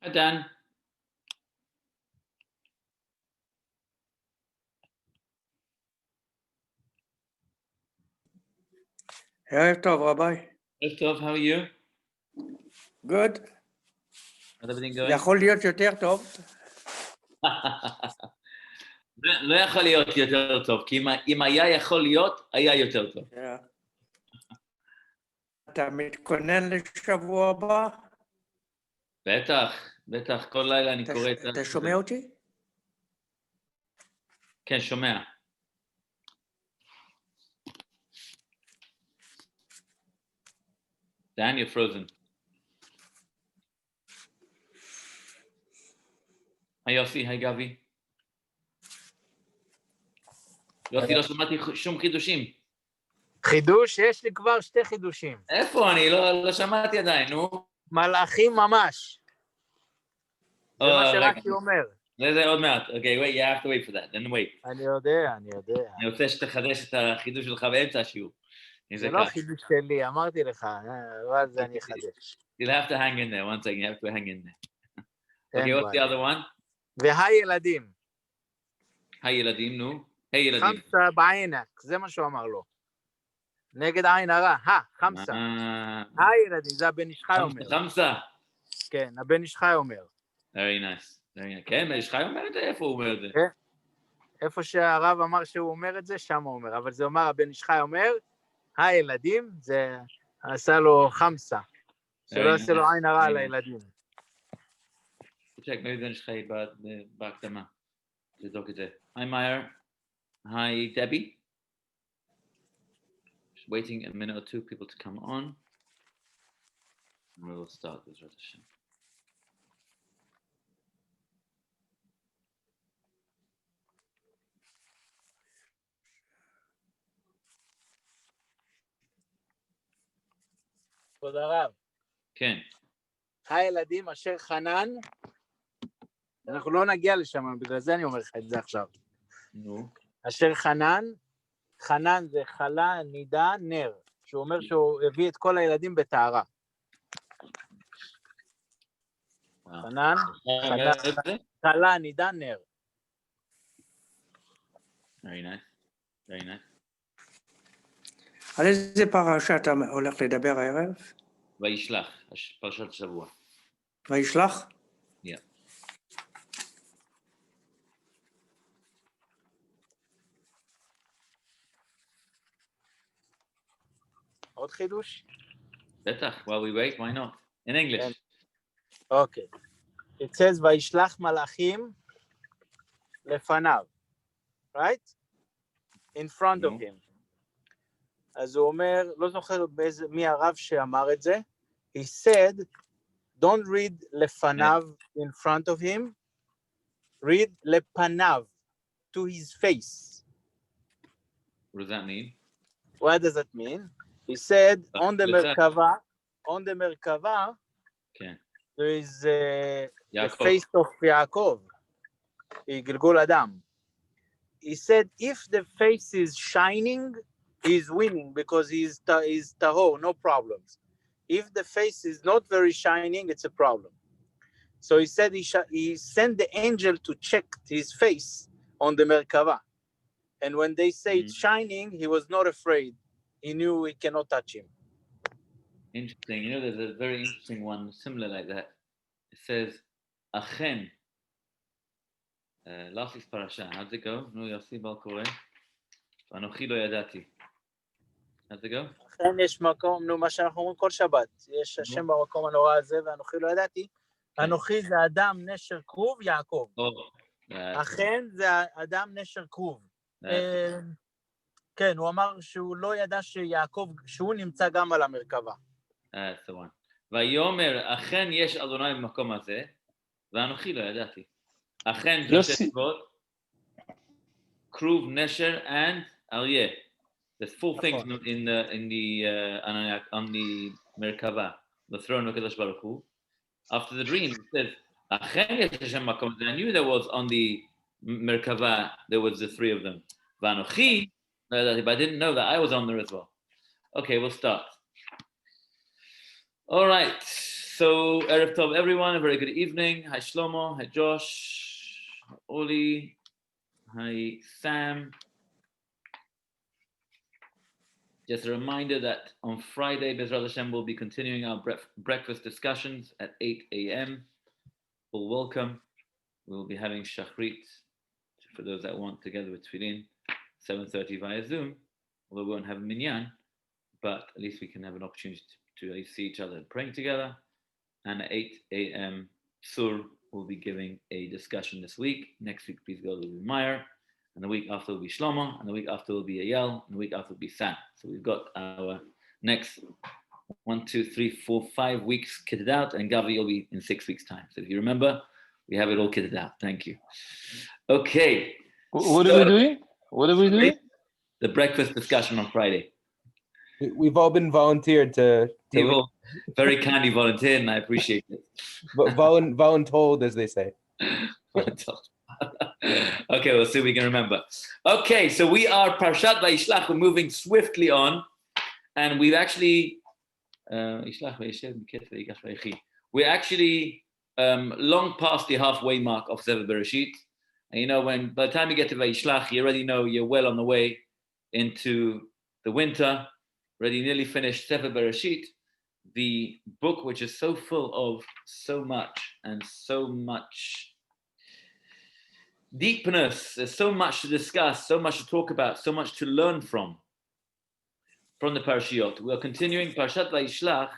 Hi, Dan. ערב טוב, רביי. Hey, Tov, how are you? Good. How's everything going? יכול להיות יותר טוב. לא יכול להיות יותר טוב, כי אם היה יכול להיות, היה יותר טוב. אתה מתכונן לשבוע הבא? בטח, כל לילה אני קורא את זה. אתה שומע אותי? כן, שומע. Dan, you're frozen. היי יוסי, היי גבי. יוסי, לא שמעתי שום חידושים. חידוש? יש לי כבר 2 חידושים. איפה? אני לא שמעתי עדיין, נו. מלאכים ממש. זה מה שרש"י אומר. זה עוד מעט. אוקיי, wait, you have to wait for that. Then wait. אני יודע. אני רוצה שתחדש את החידוש שלך באמצע השיעור. זה לא חידוש שלי, אמרתי לך, אבל זה אני אחדש. You'll have to hang in there, one second, you have to hang in there. Okay, what's the other one? והילדים. הילדים, נו. הילדים. חמסה בעינק, זה מה שהוא אמר לו. נגד עין הרע, חמסה. הילדים, זה הבן איש חי אומר. חמסה. כן, הבן איש חי אומר. Very nice. כן, בן איש חי אומר את זה? איפה הוא אומר את זה? איפה שהרב אמר שהוא אומר את זה, שם הוא אומר. אבל זה אומר, הבן איש חי אומר, הילדים, זה עשה לו חמסה. שלא עשה לו עין הרע על הילדים. תשק, maybe בן איש חי בהקדמה. תבדוק את זה. Hi, Meyer. Hi, Debbie. Just waiting a minute or two for people to come on. And we'll start with Rashi. כבוד הרב. כן. הילדים אשר חנן, אנחנו לא נגיע לשם, בגלל זה אני אומר לך את זה עכשיו. נו. אשר חנן זה חלה, נידה, נר, שהוא אומר שהוא הביא את כל הילדים בטהרה. חנן, חלה, נידה, נר. Very nice. על איזה פרשה אתה הולך לדבר הערב? וישלח, פרשת השבוע. וישלח? Yeah. עוד חידוש? בטח, while we wait, why not? In English. Okay. It says, וישלח מלאכים לפניו. Right? In front of him. אז הוא אומר, לא זוכר מי הרב שאמר את זה, he said, don't read לפניו in front of him, read לפניו, to his face. What does that mean? What does that mean? He said, on the Merkava, okay. there is the face of Yaakov, Gilgul Adam. He said, if the face is shining, he's winning because he's tahor, no problems. If the face is not very shining, it's a problem. So he said he sent the angel to check his face on the Merkava. And when they say it's shining, he was not afraid. He knew he cannot touch him. Interesting. You know, there's a very interesting one similar like that. It says, Achen. Last week's parasha. How'd it go? No, Yossi Bal Koreh. Anochi lo yadati. How'd it go? אכן יש מקום, מה שאנחנו אומרים כל שבת, יש השם במקום הנורא הזה, ואנוכי לא ידעתי, אנוכי זה אדם נשר כרוב יעקב. אכן זה אדם נשר כרוב. כן, הוא אמר שהוא לא ידע שיעקב, שהוא נמצא גם על המרכבה. That's the one. ויאמר, אכן יש אדוני במקום הזה, ואנוכי לא ידעתי. אכן זה שתבות, כרוב, נשר, and אריה. There's 4 things on the Merkava, the throne of Kadosh Baruch Hu. After the dream, it says, I knew there was on the Merkava, there was the 3 of them. Vanochi, but I didn't know that I was on there as well. Okay, we'll start. All right, So, Erev Tov, everyone. A very good evening. Hi, Shlomo. Hi, Josh. Hi, Oli. Hi, Sam. Just a reminder that on Friday, Bezrat Hashem will be continuing our breakfast discussions at 8 a.m. All welcome. We'll be having Shachrit, for those that want, together with Tfilin, 7:30 via Zoom. Although we won't have a minyan, but at least we can have an opportunity to see each other praying together. And at 8 a.m., Sur will be giving a discussion this week. Next week, please go to Meyer. And the week after will be Shlomo. And the week after will be Eyal. And the week after will be Sam. So we've got our next 5 weeks kitted out. And Gavi will be in 6 weeks' time. So if you remember, we have it all kitted out. Thank you. Okay. What are we doing? What are we doing? The breakfast discussion on Friday. We've all been volunteered to People very kindly volunteered, and I appreciate it. voluntold, as they say. Okay, we'll see if we can remember. Okay, so we are Parshat Vayishlach. We're moving swiftly on, and we've actually we're actually long past the halfway mark of Sefer Bereshit. And you know, when by the time you get to Vayishlach, you already know you're well on the way into the winter. Already nearly finished Sefer Bereshit, the book which is so full of so much and so much deepness. There's so much to discuss, so much to talk about, so much to learn from the Parashiot. We are continuing. Parshat Vayishlach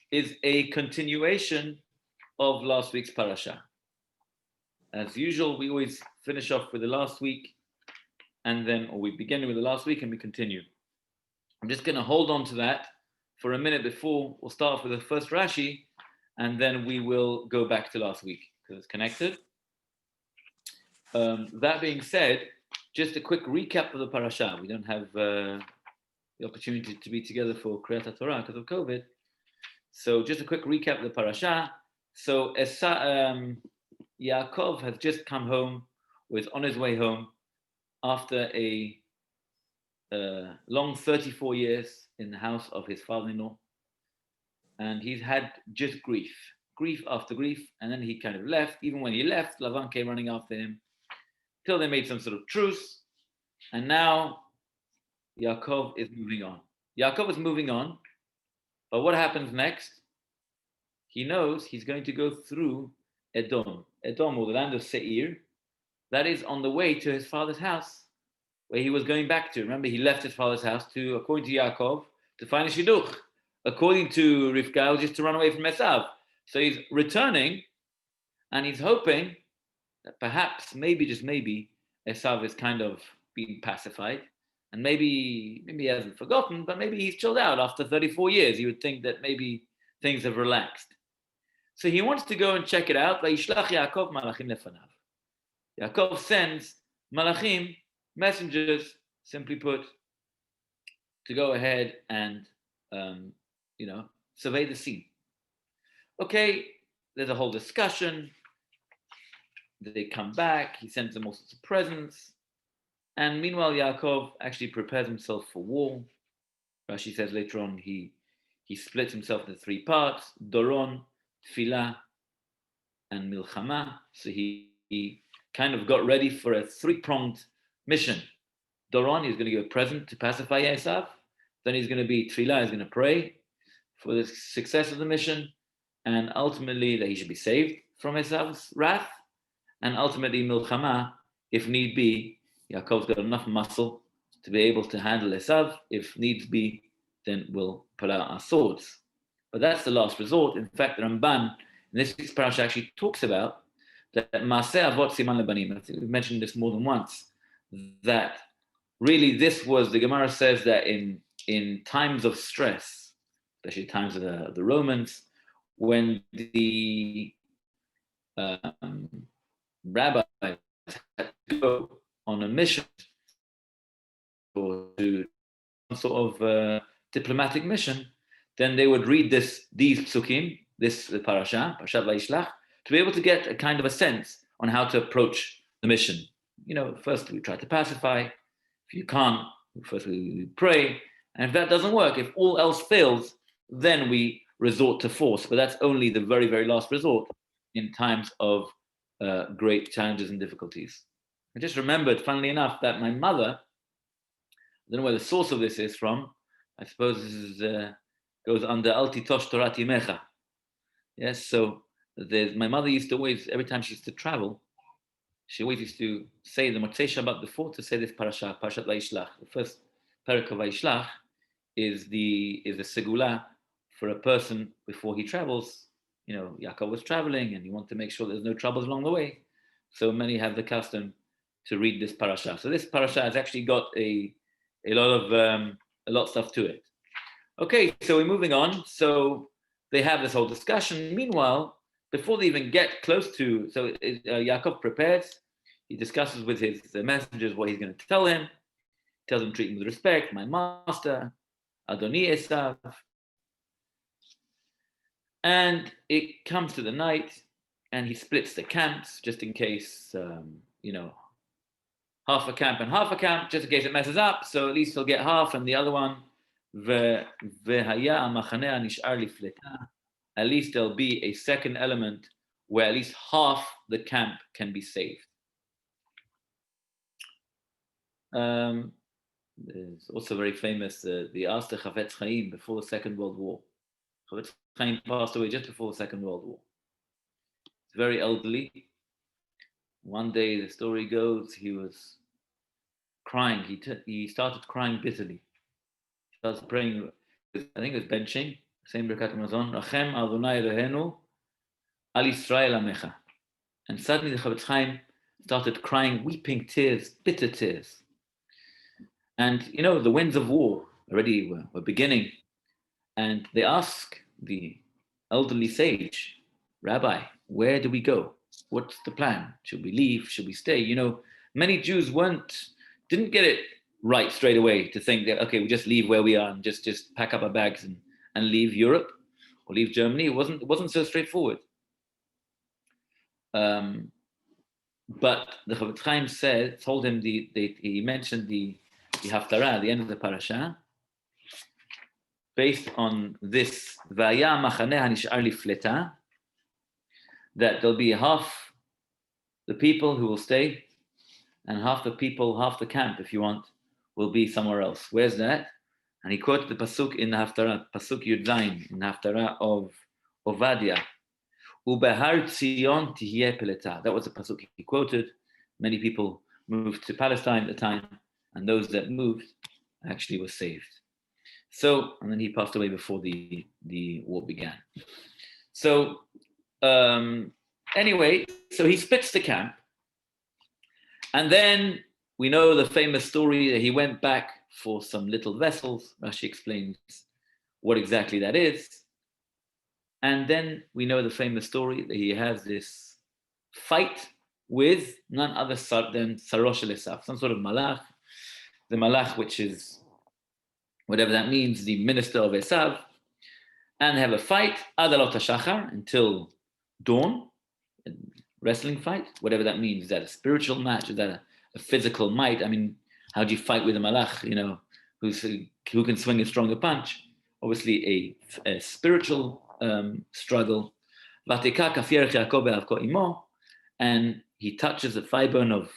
is a continuation of last week's parasha. As usual, we always finish off with the last week, and then, or we begin with the last week and we continue. I'm just going to hold on to that for a minute before we'll start off with the first Rashi, and then we will go back to last week because it's connected. That being said, just a quick recap of the parasha. We don't have the opportunity to be together for Kriyat Torah because of COVID. So just a quick recap of the parasha. So Yaakov has just come home, was on his way home after a long 34 years in the house of his father-in-law, and he's had just grief after grief, and then he kind of left. Even when he left, Lavan came running after him till they made some sort of truce, and now Yaakov is moving on. But what happens next? He knows he's going to go through Edom, or the land of Seir, that is on the way to his father's house, where he was going back to. Remember, he left his father's house to, according to Yaakov, to find a shidduch. According to Rivka, just to run away from Esav. So he's returning, and he's hoping that perhaps, maybe, just maybe, Esav is kind of being pacified, and maybe he hasn't forgotten, but maybe he's chilled out after 34 years. You would think that maybe things have relaxed. So he wants to go and check it out. Vayishlach Yaakov malachim lefanav. Yaakov sends malachim, messengers, simply put, to go ahead and survey the scene. Okay, there's a whole discussion. They come back. He sends them all sorts of presents, and meanwhile, Yaakov actually prepares himself for war. Rashi says later on he splits himself into 3 parts: Doron, Tfilah, and Milchama. So he kind of got ready for a 3-pronged mission. Doron, he's going to give a present to pacify Esav. Then he's going to be Tfilah, he's going to pray for the success of the mission, and ultimately that he should be saved from Esav's wrath, and ultimately Milchama, if need be. Yaakov's got enough muscle to be able to handle Esav. If needs be, then we'll pull out our swords. But that's the last resort. In fact, the Ramban in this week's parasha actually talks about that Maaseh Avot Siman Lebanim. I think we've mentioned this more than once, that really this was, the Gemara says that in times of stress, especially times of the Romans, when the rabbis had to go on a mission or to some sort of diplomatic mission, then they would read these psukim, the parasha, Parshat Vayishlach, to be able to get a kind of a sense on how to approach the mission. First we try to pacify. If you can't, first we pray. And if that doesn't work, if all else fails, then we resort to force, but that's only the very, very last resort in times of great challenges and difficulties. I just remembered, funnily enough, that my mother, I don't know where the source of this is from, I suppose this is, goes under Al Titosh Torah Timecha. Yes, so my mother used to always, every time she used to travel, she always used to say the Motzei Shabbat before to say this parasha, Parashat Vayishlach. The first parak of Vayishlach is the segula for a person before he travels. You know, Yaakov was traveling and you want to make sure there's no troubles along the way. So many have the custom to read this parasha. So this parasha has actually got a lot of stuff to it. Okay, so we're moving on. So they have this whole discussion. Meanwhile, before they even get close to, so Yaakov prepares, he discusses with his messengers what he's going to tell him, tells him treat him with respect, my master, Adoni Esav. And it comes to the night, and he splits the camps, just in case, half a camp and half a camp, just in case it messes up, so at least he'll get half, and the other one, at least there'll be a second element where at least half the camp can be saved. There's also very famous, the Aster Chavetz Chaim before the Second World War. Chavetz Chaim passed away just before the Second World War. He's very elderly. One day, the story goes, he was crying. He started crying bitterly. He started praying, I think it was benching, same Birkat Hamazon, Rachem Adonai Eloheinu Al Yisrael Amecha. And suddenly the Chavetz Chaim started crying, weeping tears, bitter tears. And, the winds of war already were beginning. And they ask the elderly sage, Rabbi, where do we go? What's the plan? Should we leave? Should we stay? Many Jews didn't get it right straight away to think that, okay, we just leave where we are and just pack up our bags and leave Europe or leave Germany. It wasn't so straightforward. But the Chavetz Chaim told him he mentioned the Haftarah at the end of the parasha, based on this Vaya Machaneh Hanishar Lifleta, that there'll be half the people who will stay and half the camp, if you want, will be somewhere else. Where's that? And he quoted the pasuk in the Haftarah, pasuk Yud Zayin, in the Haftarah of Ovadia. Ubehar Tzion Tihyeh Peleta. That was the pasuk he quoted. Many people moved to Palestine at the time, and those that moved actually were saved. So, and then he passed away before the war began. So, anyway, so he splits the camp, and then we know the famous story that he went back for some little vessels. Rashi explains what exactly that is. And then we know the famous story that he has this fight with none other than Sarosh Esav, some sort of malach, the malach, which is whatever that means, the minister of Esav, and have a fight, Adalot HaShachar, until dawn, a wrestling fight, whatever that means. Is that a spiritual match? Is that a physical might? I mean, how do you fight with a malach, who can swing a stronger punch? Obviously a spiritual struggle. And he touches the thigh bone of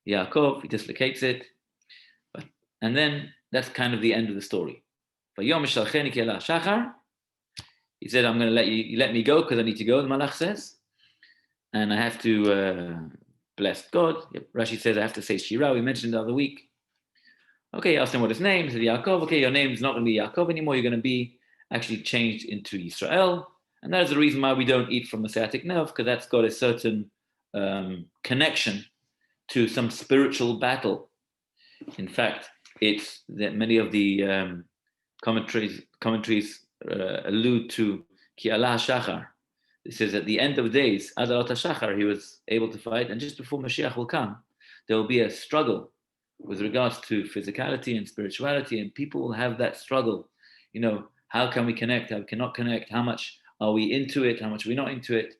Yaakov, he dislocates it, and then that's kind of the end of the story. He said, I'm going to let me go because I need to go, the Malach says, and I have to bless God. Rashi says I have to say Shira, we mentioned the other week. Okay, he asked him what his name is. He said, Yaakov. Okay, your name is not going to be Yaakov anymore, you're going to be actually changed into Yisrael. And that is the reason why we don't eat from the sciatic nerve, because that's got a certain connection to some spiritual battle. In fact, it's that many of the commentaries allude to Ki Allah Shachar. It says at the end of days, Adalat HaShachar, he was able to fight, and just before Mashiach will come, there will be a struggle with regards to physicality and spirituality, and people will have that struggle. How can we connect? How we cannot connect? How much are we into it? How much are we not into it?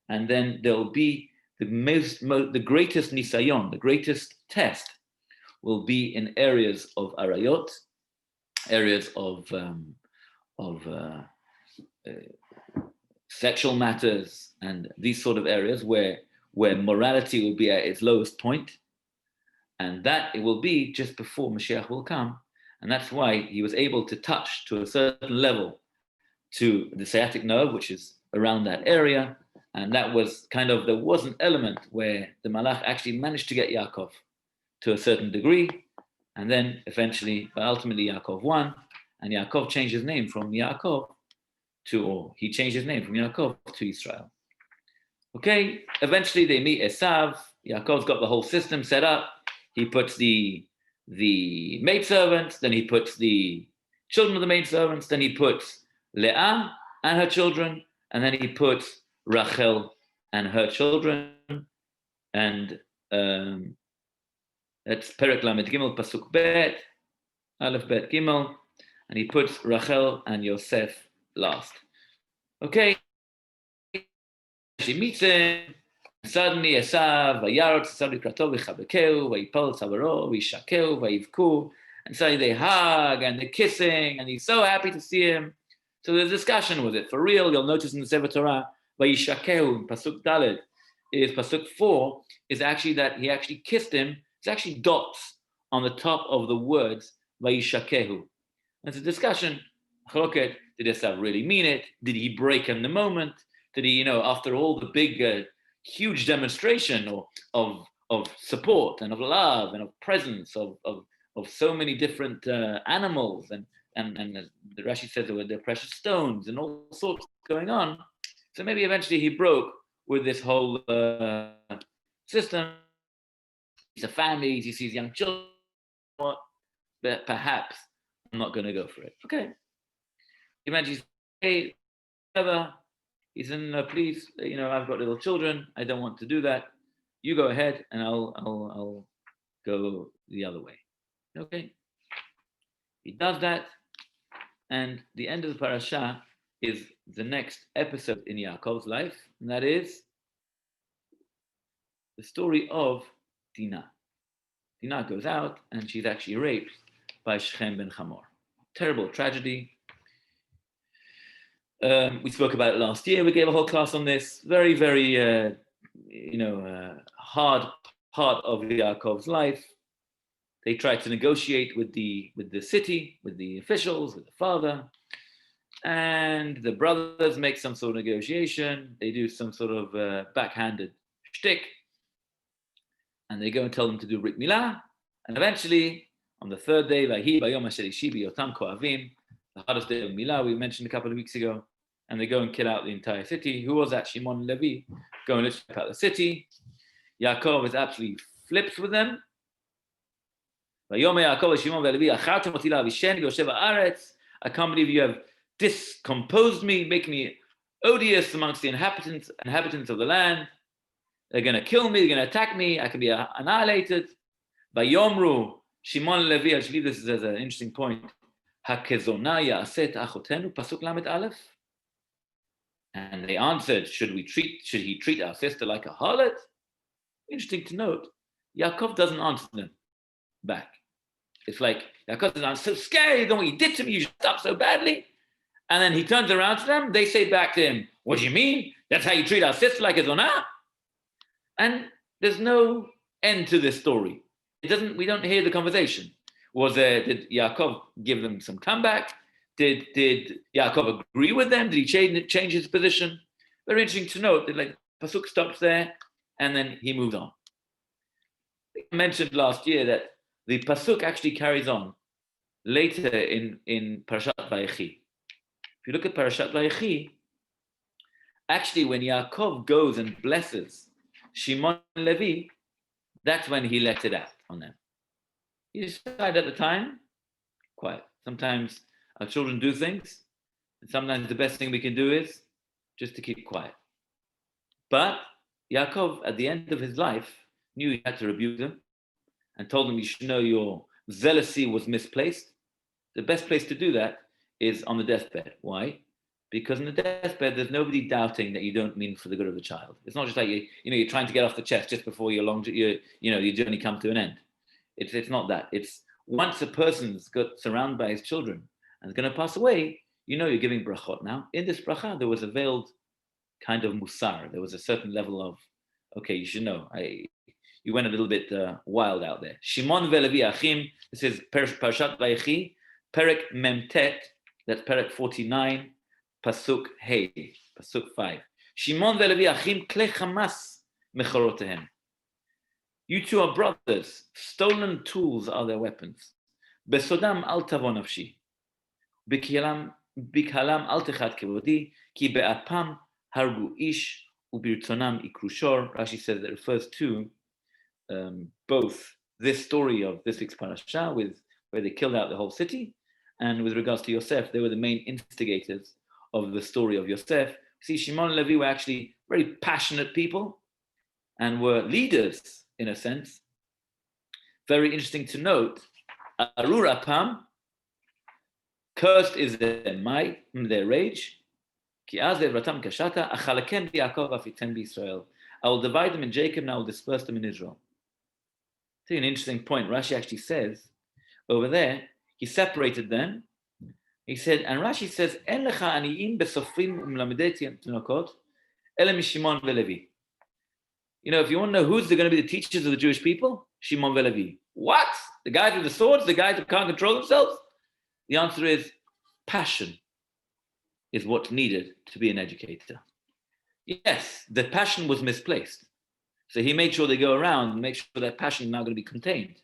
And then there will be the greatest nisayon, the greatest test will be in areas of arayot, areas of sexual matters and these sort of areas where morality will be at its lowest point, and that it will be just before Mashiach will come, and that's why he was able to touch to a certain level to the sciatic nerve, which is around that area, and that was kind of, there was an element where the Malach actually managed to get Yaakov to a certain degree, and then eventually, but ultimately Yaakov won, and Yaakov changed his name from Yaakov or he changed his name from Yaakov to Israel. Okay, eventually they meet Esav. Yaakov's got the whole system set up. He puts the maidservants, then he puts the children of the maidservants, then he puts Leah and her children, and then he puts Rachel and her children. And that's Perek Lamed Gimel, Pasuk Bet, Aleph Bet Gimel, and he puts Rachel and Yosef last. Okay, she meets him. Suddenly, Esav, Vayarot, Esav Likrato, V'chabekeu, Vayipol Tzavaro, V'yishakeu, Vayivku, and suddenly they hug and they're kissing, and he's so happy to see him. So there's discussion with it. For real, you'll notice in the Sefer Torah, Vayishakeu, in Pasuk Dalet, is Pasuk 4, is actually that he actually kissed him. It's actually dots on the top of the words, Vayishakehu. There's a discussion. Chaloket, did Esav really mean it? Did he break in the moment? Did he, after all the big, huge demonstration of support and of love and of presence of so many different animals and the Rashi says there were the precious stones and all sorts going on. So maybe eventually he broke with this whole system. He's a family, he sees young children, but perhaps I'm not going to go for it. Okay. Eventually, hey, whatever. He said, no, please, I've got little children. I don't want to do that. You go ahead, and I'll go the other way. Okay. He does that, and the end of the parasha is the next episode in Yaakov's life, and that is the story of Dinah. Dinah goes out, and she's actually raped by Shechem ben Hamor. Terrible tragedy. We spoke about it last year. We gave a whole class on this. Very, very, hard part of Yaakov's life. They tried to negotiate with the city, with the officials, with the father, and the brothers make some sort of negotiation. They do some sort of backhanded shtick, and they go and tell them to do Brit Milah. And eventually, on the third day, Vahi Bayom HaShelishi B'yotam Koavim, the hardest day of Milah we mentioned a couple of weeks ago, and they go and kill out the entire city. Who was that? Shimon and Levi go and check out the city. Yaakov is absolutely flips with them. I can't believe you have discomposed me, making me odious amongst the inhabitants of the land. They're going to kill me, they're going to attack me, I can be annihilated. Vayomru, Shimon and Levi, I believe this is an interesting point. Hakezona ya'aset achotenu, Pasuk Lamed Aleph. And they answered, should he treat our sister like a harlot? Interesting to note, Yaakov doesn't answer them back. It's like, Yaakov says, I'm so scared, you know what you did to me, you shut up so badly. And then he turns around to them, they say back to him, what do you mean? That's how you treat our sister like a zonah? And there's no end to this story. We don't hear the conversation. Did Yaakov give them some comeback? Did Yaakov agree with them? Did he change his position? Very interesting to note that Pasuk stops there and then he moves on. I mentioned last year that the Pasuk actually carries on later in Parashat Vayechi. If you look at Parashat Vayechi, actually when Yaakov goes and blesses Shimon and Levi, that's when he lets it out on them. He decided at the time, quiet. Sometimes our children do things, and sometimes the best thing we can do is just to keep quiet. But Yaakov, at the end of his life, knew he had to rebuke them and told them, you should know your zealousy was misplaced. The best place to do that is on the deathbed. Why? Because in the deathbed, there's nobody doubting that you don't mean for the good of the child. It's not just like you're trying to get off the chest just before your journey comes to an end. It's not that. It's once a person's got surrounded by his children and is going to pass away, you know you're giving brachot now. In this bracha, there was a veiled kind of musar. There was a certain level of, okay, you should know. You went a little bit wild out there. Shimon ve'Levi achim. This is Parashat Vayechi, Perek Memtet. That's Perek 49, Pasuk Hey, Pasuk 5. Shimon ve'Levi achim klei chamas mechorotehem. You two are brothers. Stolen tools are their weapons. Besodam al tavo nafshi. Bikhalam al techad kevodi. Ki be'apam hargu ish ubirtonam ikrushor. Rashi says that refers to both this story of this week's parasha, where they killed out the whole city, and with regards to Yosef, they were the main instigators of the story of Yosef. See, Shimon and Levi were actually very passionate people and were leaders, in a sense. Very interesting to note, Arur Apam, cursed is their might, their rage. Ki az levratam kashata, achalakem bi'Yaakov afitem b'Yisrael. I will divide them in Jacob and I will disperse them in Israel. See, an interesting point. Rashi actually says, over there, he separated them. He said, and Rashi says, En lecha aniyim besofrim umlamedei tinokot, ele mishimon ve'Levi. You know, if you want to know who's going to be the teachers of the Jewish people, Shimon ve'Levi. What? The guys with the swords, the guys who can't control themselves? The answer is passion is what's needed to be an educator. Yes, the passion was misplaced. So he made sure they go around and make sure that passion is now going to be contained.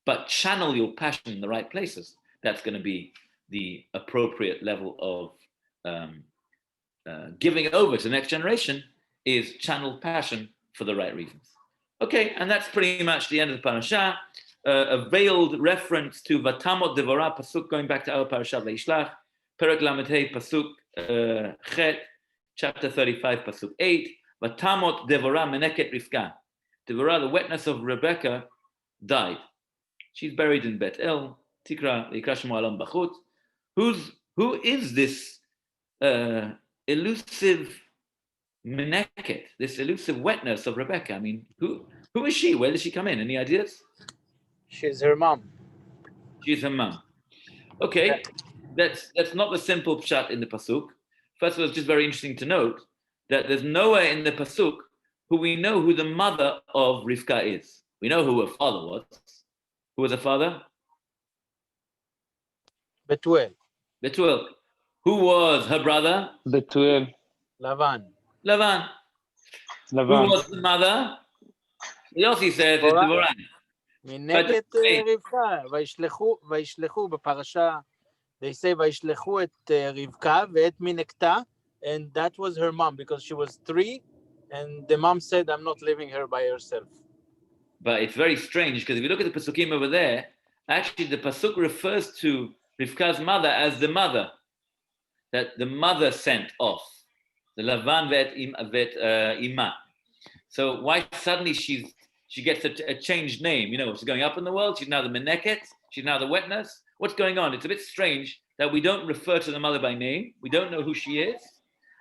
But channel your passion in the right places. That's going to be the appropriate level of giving over to the next generation, is channel passion for the right reasons. Okay, and that's pretty much the end of the parasha. A veiled reference to Vatamot Devorah, Pasuk, going back to our parasha Vayishlach, Perek Lamed Hey, Pasuk Chet, chapter 35, Pasuk 8, Vatamot Devorah Meneket Rivka. Devorah, the wetness of Rebecca, died. She's buried in Bet El, Tikra, Yikra Shemo Alon Bachut. Who is this elusive Meneket, this elusive wetness of Rebecca? I mean, who is she? Where does she come in? Any ideas? She's her mom. She's her mom. Okay, that's not the simple pshat in the pasuk. First of all, it's just very interesting to note that there's nowhere in the pasuk who we know who the mother of Rivka is. We know who her father was. Who was her father? Betuel. Betuel. Who was her brother? Betuel. Lavan. Lavan. Who was the mother? Yossi says it's Devorah. מנגד רבקה, וישלחו בפרשה, they say וישלחו את רבקה ואת מנקתה, and that was her mom because she was 3, and the mom said, I'm not leaving her by herself. But it's very strange because if you look at the pasukim over there, actually the pasuk refers to Rivka's mother as the mother, that the mother sent off, the Lavan vet ima. So why suddenly she gets a changed name? You know, she's going up in the world. She's now the Meneket. She's now the wetness. What's going on? It's a bit strange that we don't refer to the mother by name. We don't know who she is.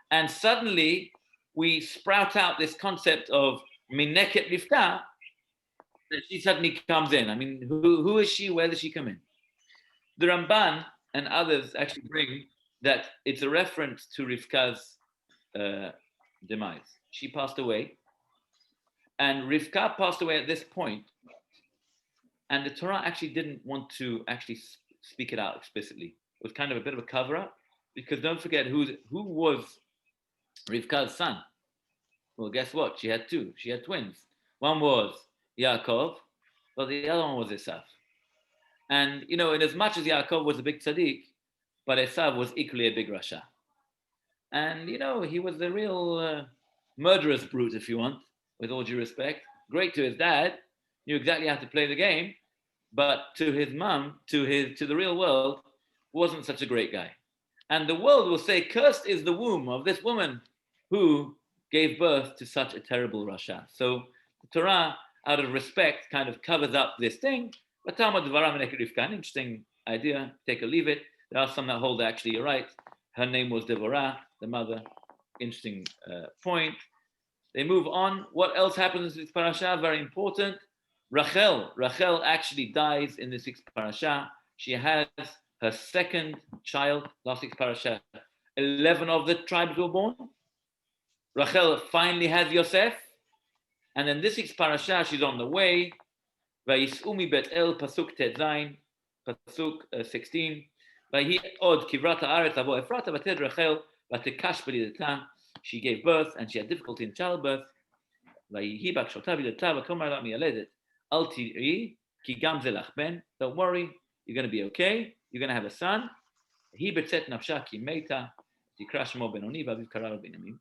And suddenly we sprout out this concept of Meneket Rivka, that she suddenly comes in. I mean, who is she? Where does she come in? The Ramban and others actually bring that it's a reference to Rivka's demise. She passed away. And Rivka passed away at this point, and the Torah actually didn't want to actually speak it out explicitly. It was kind of a bit of a cover-up, because don't forget who was Rivka's son. Well, guess what? She had 2. She had twins. One was Yaakov, but the other one was Esav. And, you know, in as much as Yaakov was a big tzaddik, but Esav was equally a big rasha. And, you know, he was the real murderous brute, if you want. With all due respect, great to his dad, knew exactly how to play the game, but to his mom, to the real world, wasn't such a great guy. And the world will say, cursed is the womb of this woman who gave birth to such a terrible rasha. So the Torah, out of respect, kind of covers up this thing. But Talmud Dvaram Meneket Rivka, an interesting idea, take or leave it. There are some that hold that actually you're right. Her name was Devorah, the mother. Interesting point. They move on. What else happens in this parasha? Very important. Rachel actually dies in this parasha. She has her second child, last week's parasha, 11 of the tribes were born. Rachel finally has Yosef. And then this week's parasha, she's on the way. Vayis'u mi Bet El, pasuk tet zayin, pasuk 16. Vayi od kivrat haaretz avo Efrata vated Rachel vatekash b'lidata. She gave birth and she had difficulty in childbirth. Vayihi b'akshota b'lidata v'tomar la miyaledet. Al tiri ki gam ze lach ben. Don't worry, you're going to be okay. You're going to have a son. Hi betzet nafsha ki meita. Tikra shemo benoni v'aviv kara Binyamin.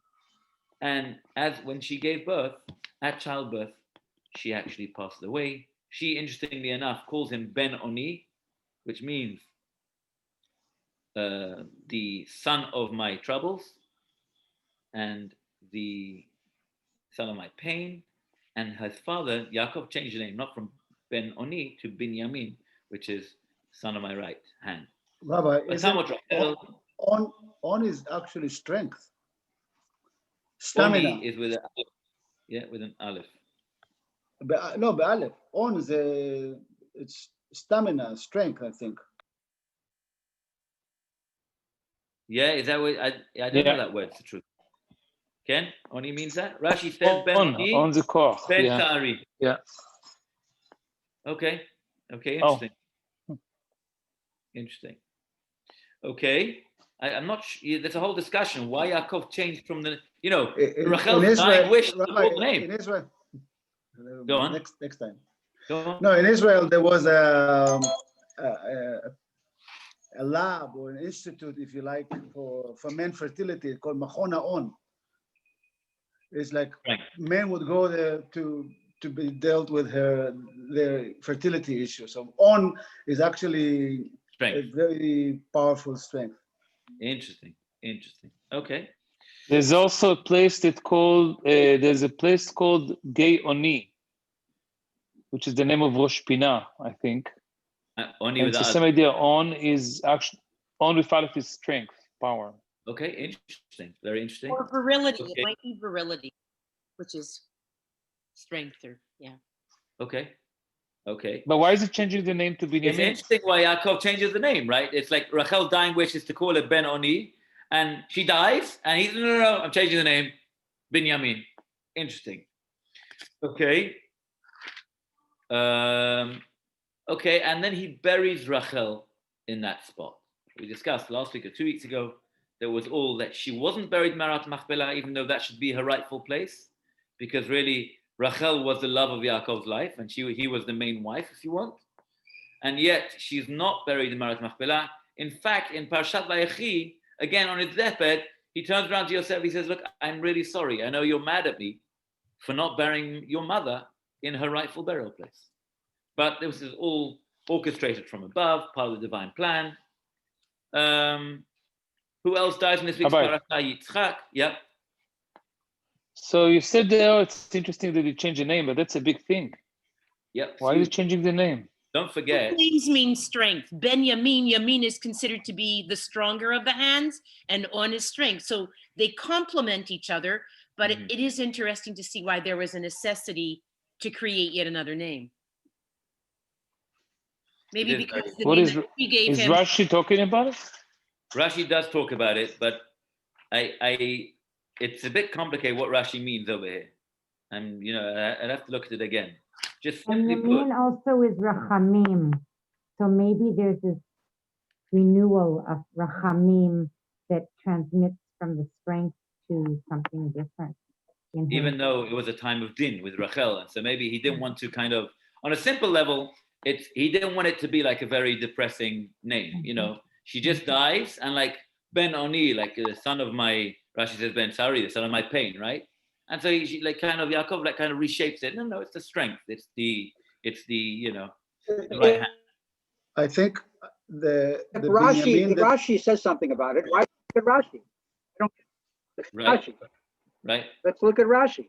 And as when she gave birth, at childbirth, she actually passed away. She, interestingly enough, calls him Ben Oni, which means the son of my troubles and the son of my pain. And her father, Yaakov, changed the name, not from Ben Oni to Binyamin, which is son of my right hand. Rabbi, on is actually strength. Stamina. Oni is with an aleph. Yeah, with an aleph. No, aleph. On is it's stamina, strength, I think. Yeah, is that what I don't know that word, it's the truth. Ken, Oni means that? Rashi says Ben Oni. On the koch. Ben Yeah. Ta'ari. Yeah. Okay, interesting. Interesting. Okay. I'm not sure. There's a whole discussion why Yaakov changed from the, Rachel's dying wish to call the name. In Israel. Go on. Next time. Go on. No, in Israel there was a lab or an institute, if you like, for men fertility called Machon HaOn. It's like men would go there to be dealt with their fertility issues. So On is actually a very powerful strength. Interesting. Okay. There's also a place called Gay Oni, which is the name of Rosh Pinah, I think. Oni and it's the same idea. On is actually on with aleph is strength, power. Okay, interesting. Very interesting. Or virility. Okay. It might be virility, which is strength or Okay. But why is it changing the name to Binyamin? It's interesting why Yaakov changes the name, right? It's like Rachel's dying wish is to call it Ben Oni, and she dies, and he's no, I'm changing the name, Binyamin. Interesting. Okay. Okay, and then he buries Rachel in that spot. We discussed last week or 2 weeks ago, there was all that she wasn't buried Marat Machpelah, even though that should be her rightful place, because really Rachel was the love of Yaakov's life, and he was the main wife, if you want. And yet she's not buried in Marat Machpelah. In fact, in Parshat Vayechi, again on his deathbed, he turns around to Yosef. He says, "Look, I'm really sorry. I know you're mad at me for not burying your mother in her rightful burial place, but this is all orchestrated from above, part of the divine plan." Who else dies in this week's parasha? Yitzchak. Yep. So you said there, it's interesting that you change the name, but that's a big thing. Yep. Why are you changing the name? Don't forget. names mean strength. Ben Yamin is considered to be the stronger of the hands, and On is strength. So they complement each other, but it is interesting to see why there was a necessity to create yet another name. Maybe because the name that he gave him. Is Rashi talking about it? Rashi does talk about it, but it's a bit complicated what Rashi means over here. And I'd have to look at it again. Just simply and put. Yamin also is Rachamim. So maybe there's this renewal of Rachamim that transmits from the strength to something different. Even though it was a time of din with Rachel. And so maybe he didn't want to kind of, on a simple level, he didn't want it to be like a very depressing name, She just dies, and like Ben Oni, like the son of my, Rashi says Ben Sari, the son of my pain, right? And so he like kind of Yaakov like kind of reshapes it. No, it's the strength. It's the the right hand. I think the Rashi says something about it. Why look at Rashi? Rashi. Right. Let's look at Rashi.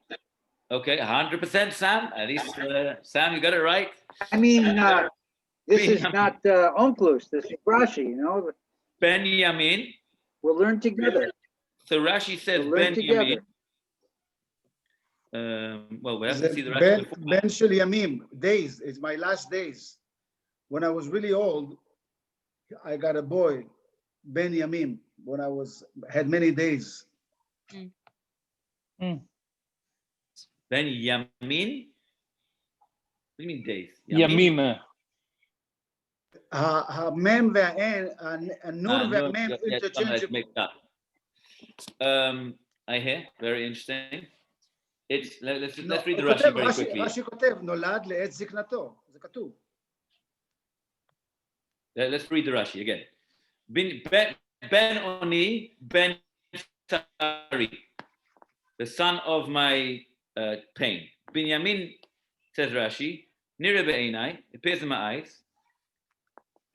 Okay, 100%, Sam. At least Sam, you got it right. I mean, this is not Onkelos. This is Rashi. Ben Yamin. We'll learn together. So Rashi says Ben Yamin. Well, we have to see the Rashi. Ben Shel Yamim, days. It's my last days. When I was really old, I got a boy, Ben Yamim, when I had many days. Ben Yamin? What do you mean days? Yamim. המם והנור והמם interchangeable. I hear, very interesting. Let's read the Rashi very quickly. רש"י כותב, נולד לעת זקנתו, זה כתוב. Let's read the Rashi again. Ben Oni, Ben Tari, the son of my pain. Binyamin, says Rashi, Nira be'enai, appears in my eyes.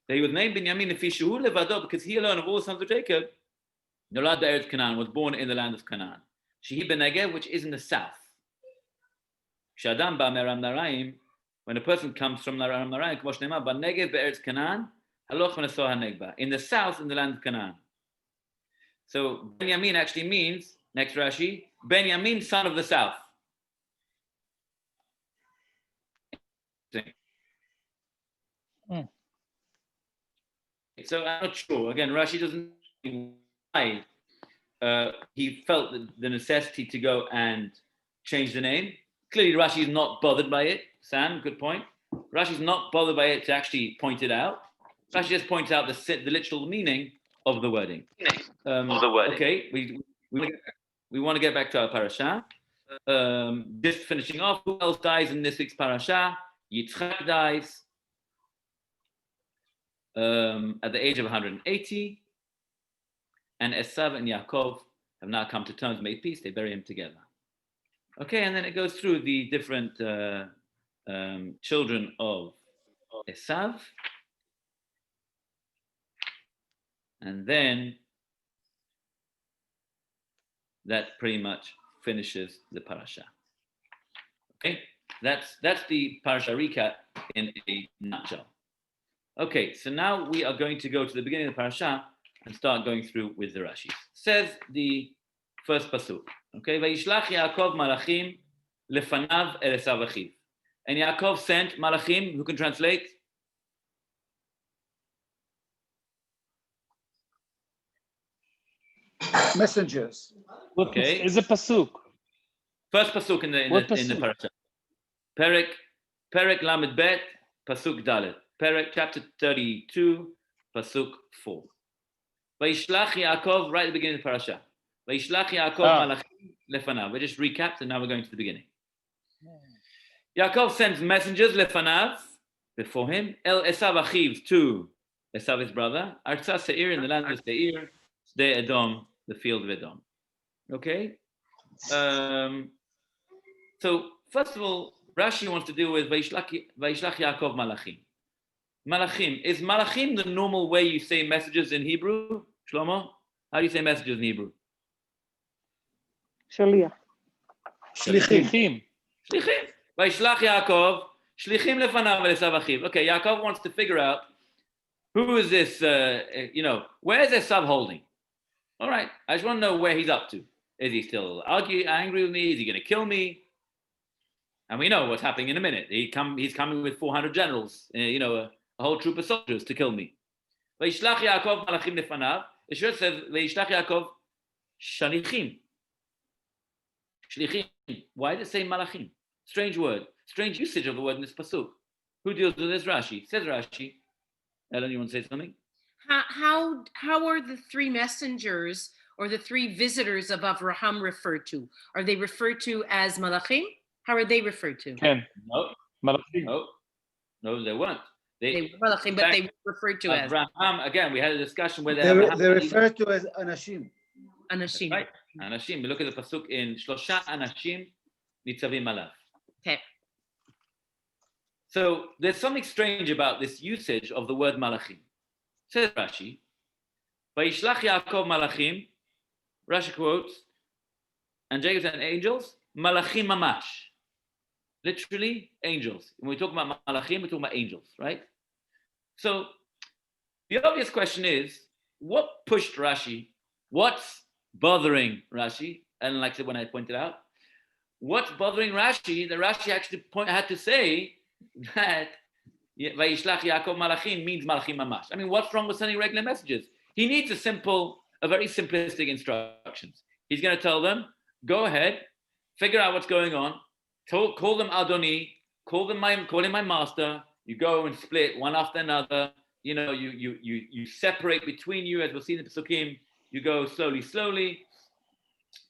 That he was named Binyamin Fishu Levado because he alone of all the sons of Jacob, Nolad Be'eretz Canaan, was born in the land of Canaan. Shehi Benegev, which is in the south. Shadam ba Meram Naraim, when a person comes from Meram Naraim, Kmosh Ne'emar, Benegev Be'eretz Canaan, Haloch V'neso HaNegba, in the south, in the land of Canaan. So Benjamin actually means, next Rashi, Benjamin, son of the south. So I'm not sure. Again, Rashi doesn't know why he felt the necessity to go and change the name. Clearly, Rashi is not bothered by it. Sam, good point. Rashi is not bothered by it to actually point it out. Rashi just points out the literal meaning of the wording. Okay, we want to get back to our parasha. Just finishing off, who else dies in this week's parasha? Yitzchak dies at the age of 180, and Esav and Yaakov have now come to terms, made peace, they bury him together. Okay, and then it goes through the different children of Esav, and then that pretty much finishes the parasha. Okay, that's the parasha recap in a nutshell. Okay, so now we are going to go to the beginning of the parasha and start going through with the Rashi. Says the first pasuk. Okay, Vayishlach Yaakov malachim lefanav el Esav achiv. And Yaakov sent malachim, who can translate? Messengers. Okay. Is a pasuk. First pasuk in the parasha. Perek Lamed Bet, pasuk Dalet. Perek chapter 32, pasuk 4. Vayishlach Yaakov, right at the beginning of the parasha. Vayishlach Yaakov malachim lefanav. We just recapped, and now we're going to the beginning. Yaakov sends messengers lefanav, before him, el Esav achiv, to Esav his brother, Arza Seir, in the land of Seir, Sde Edom, the field of Edom. Okay? So, first of all, Rashi wants to deal with Vayishlach Yaakov malachim. Malachim. Is malachim the normal way you say messages in Hebrew, Shlomo? How do you say messages in Hebrew? Shaliach. Shlichim. Shlichim. Vayishlach Yaakov, shlichim lefanav Esav achiv. Okay, Yaakov wants to figure out who is this, where's Esav holding? All right, I just want to know where he's up to. Is he still angry with me? Is he going to kill me? And we know what's happening in a minute. He's coming with 400 generals, a whole troop of soldiers to kill me. Vayishlach Yaakov malachim lefanav. It should say Vayishlach Yaakov shalichim. Shlichim. Why did it say malachim? Strange word. Strange usage of the word in this pasuk. Who deals with this? Rashi. Says Rashi. Ellen, you want to say something? How are the three messengers or the three visitors of Avraham referred to? Are they referred to as malachim? How are they referred to? Ken. No. Malachim. No, they weren't. They were malachim, but they were referred to as Avraham. Again, we had a discussion where they referred to as anashim. anashim. Right. Anashim. We look at the pasuk in Shlosha Anashim Nitzavim Alav. Okay. So there's something strange about this usage of the word malachim. Says Rashi, Vayishlach Yaakov malachim, Rashi quotes, and Jacob sent angels, malachim mamash. Literally, angels. When we talk about malachim, we're talking about angels, right? So the obvious question is, what pushed Rashi? What's bothering Rashi? And like I said when I pointed out, what's bothering Rashi? That Rashi actually had to say that Vayishlach Yaakov Malachim means Malachim Mamash. I mean, what's wrong with sending regular messages? He needs a very simplistic instructions. He's going to tell them, go ahead, figure out what's going on, call them Adoni, call him my master. You go and split one after another. You know, you separate between you, as we'll see in the Pesukim. You go slowly,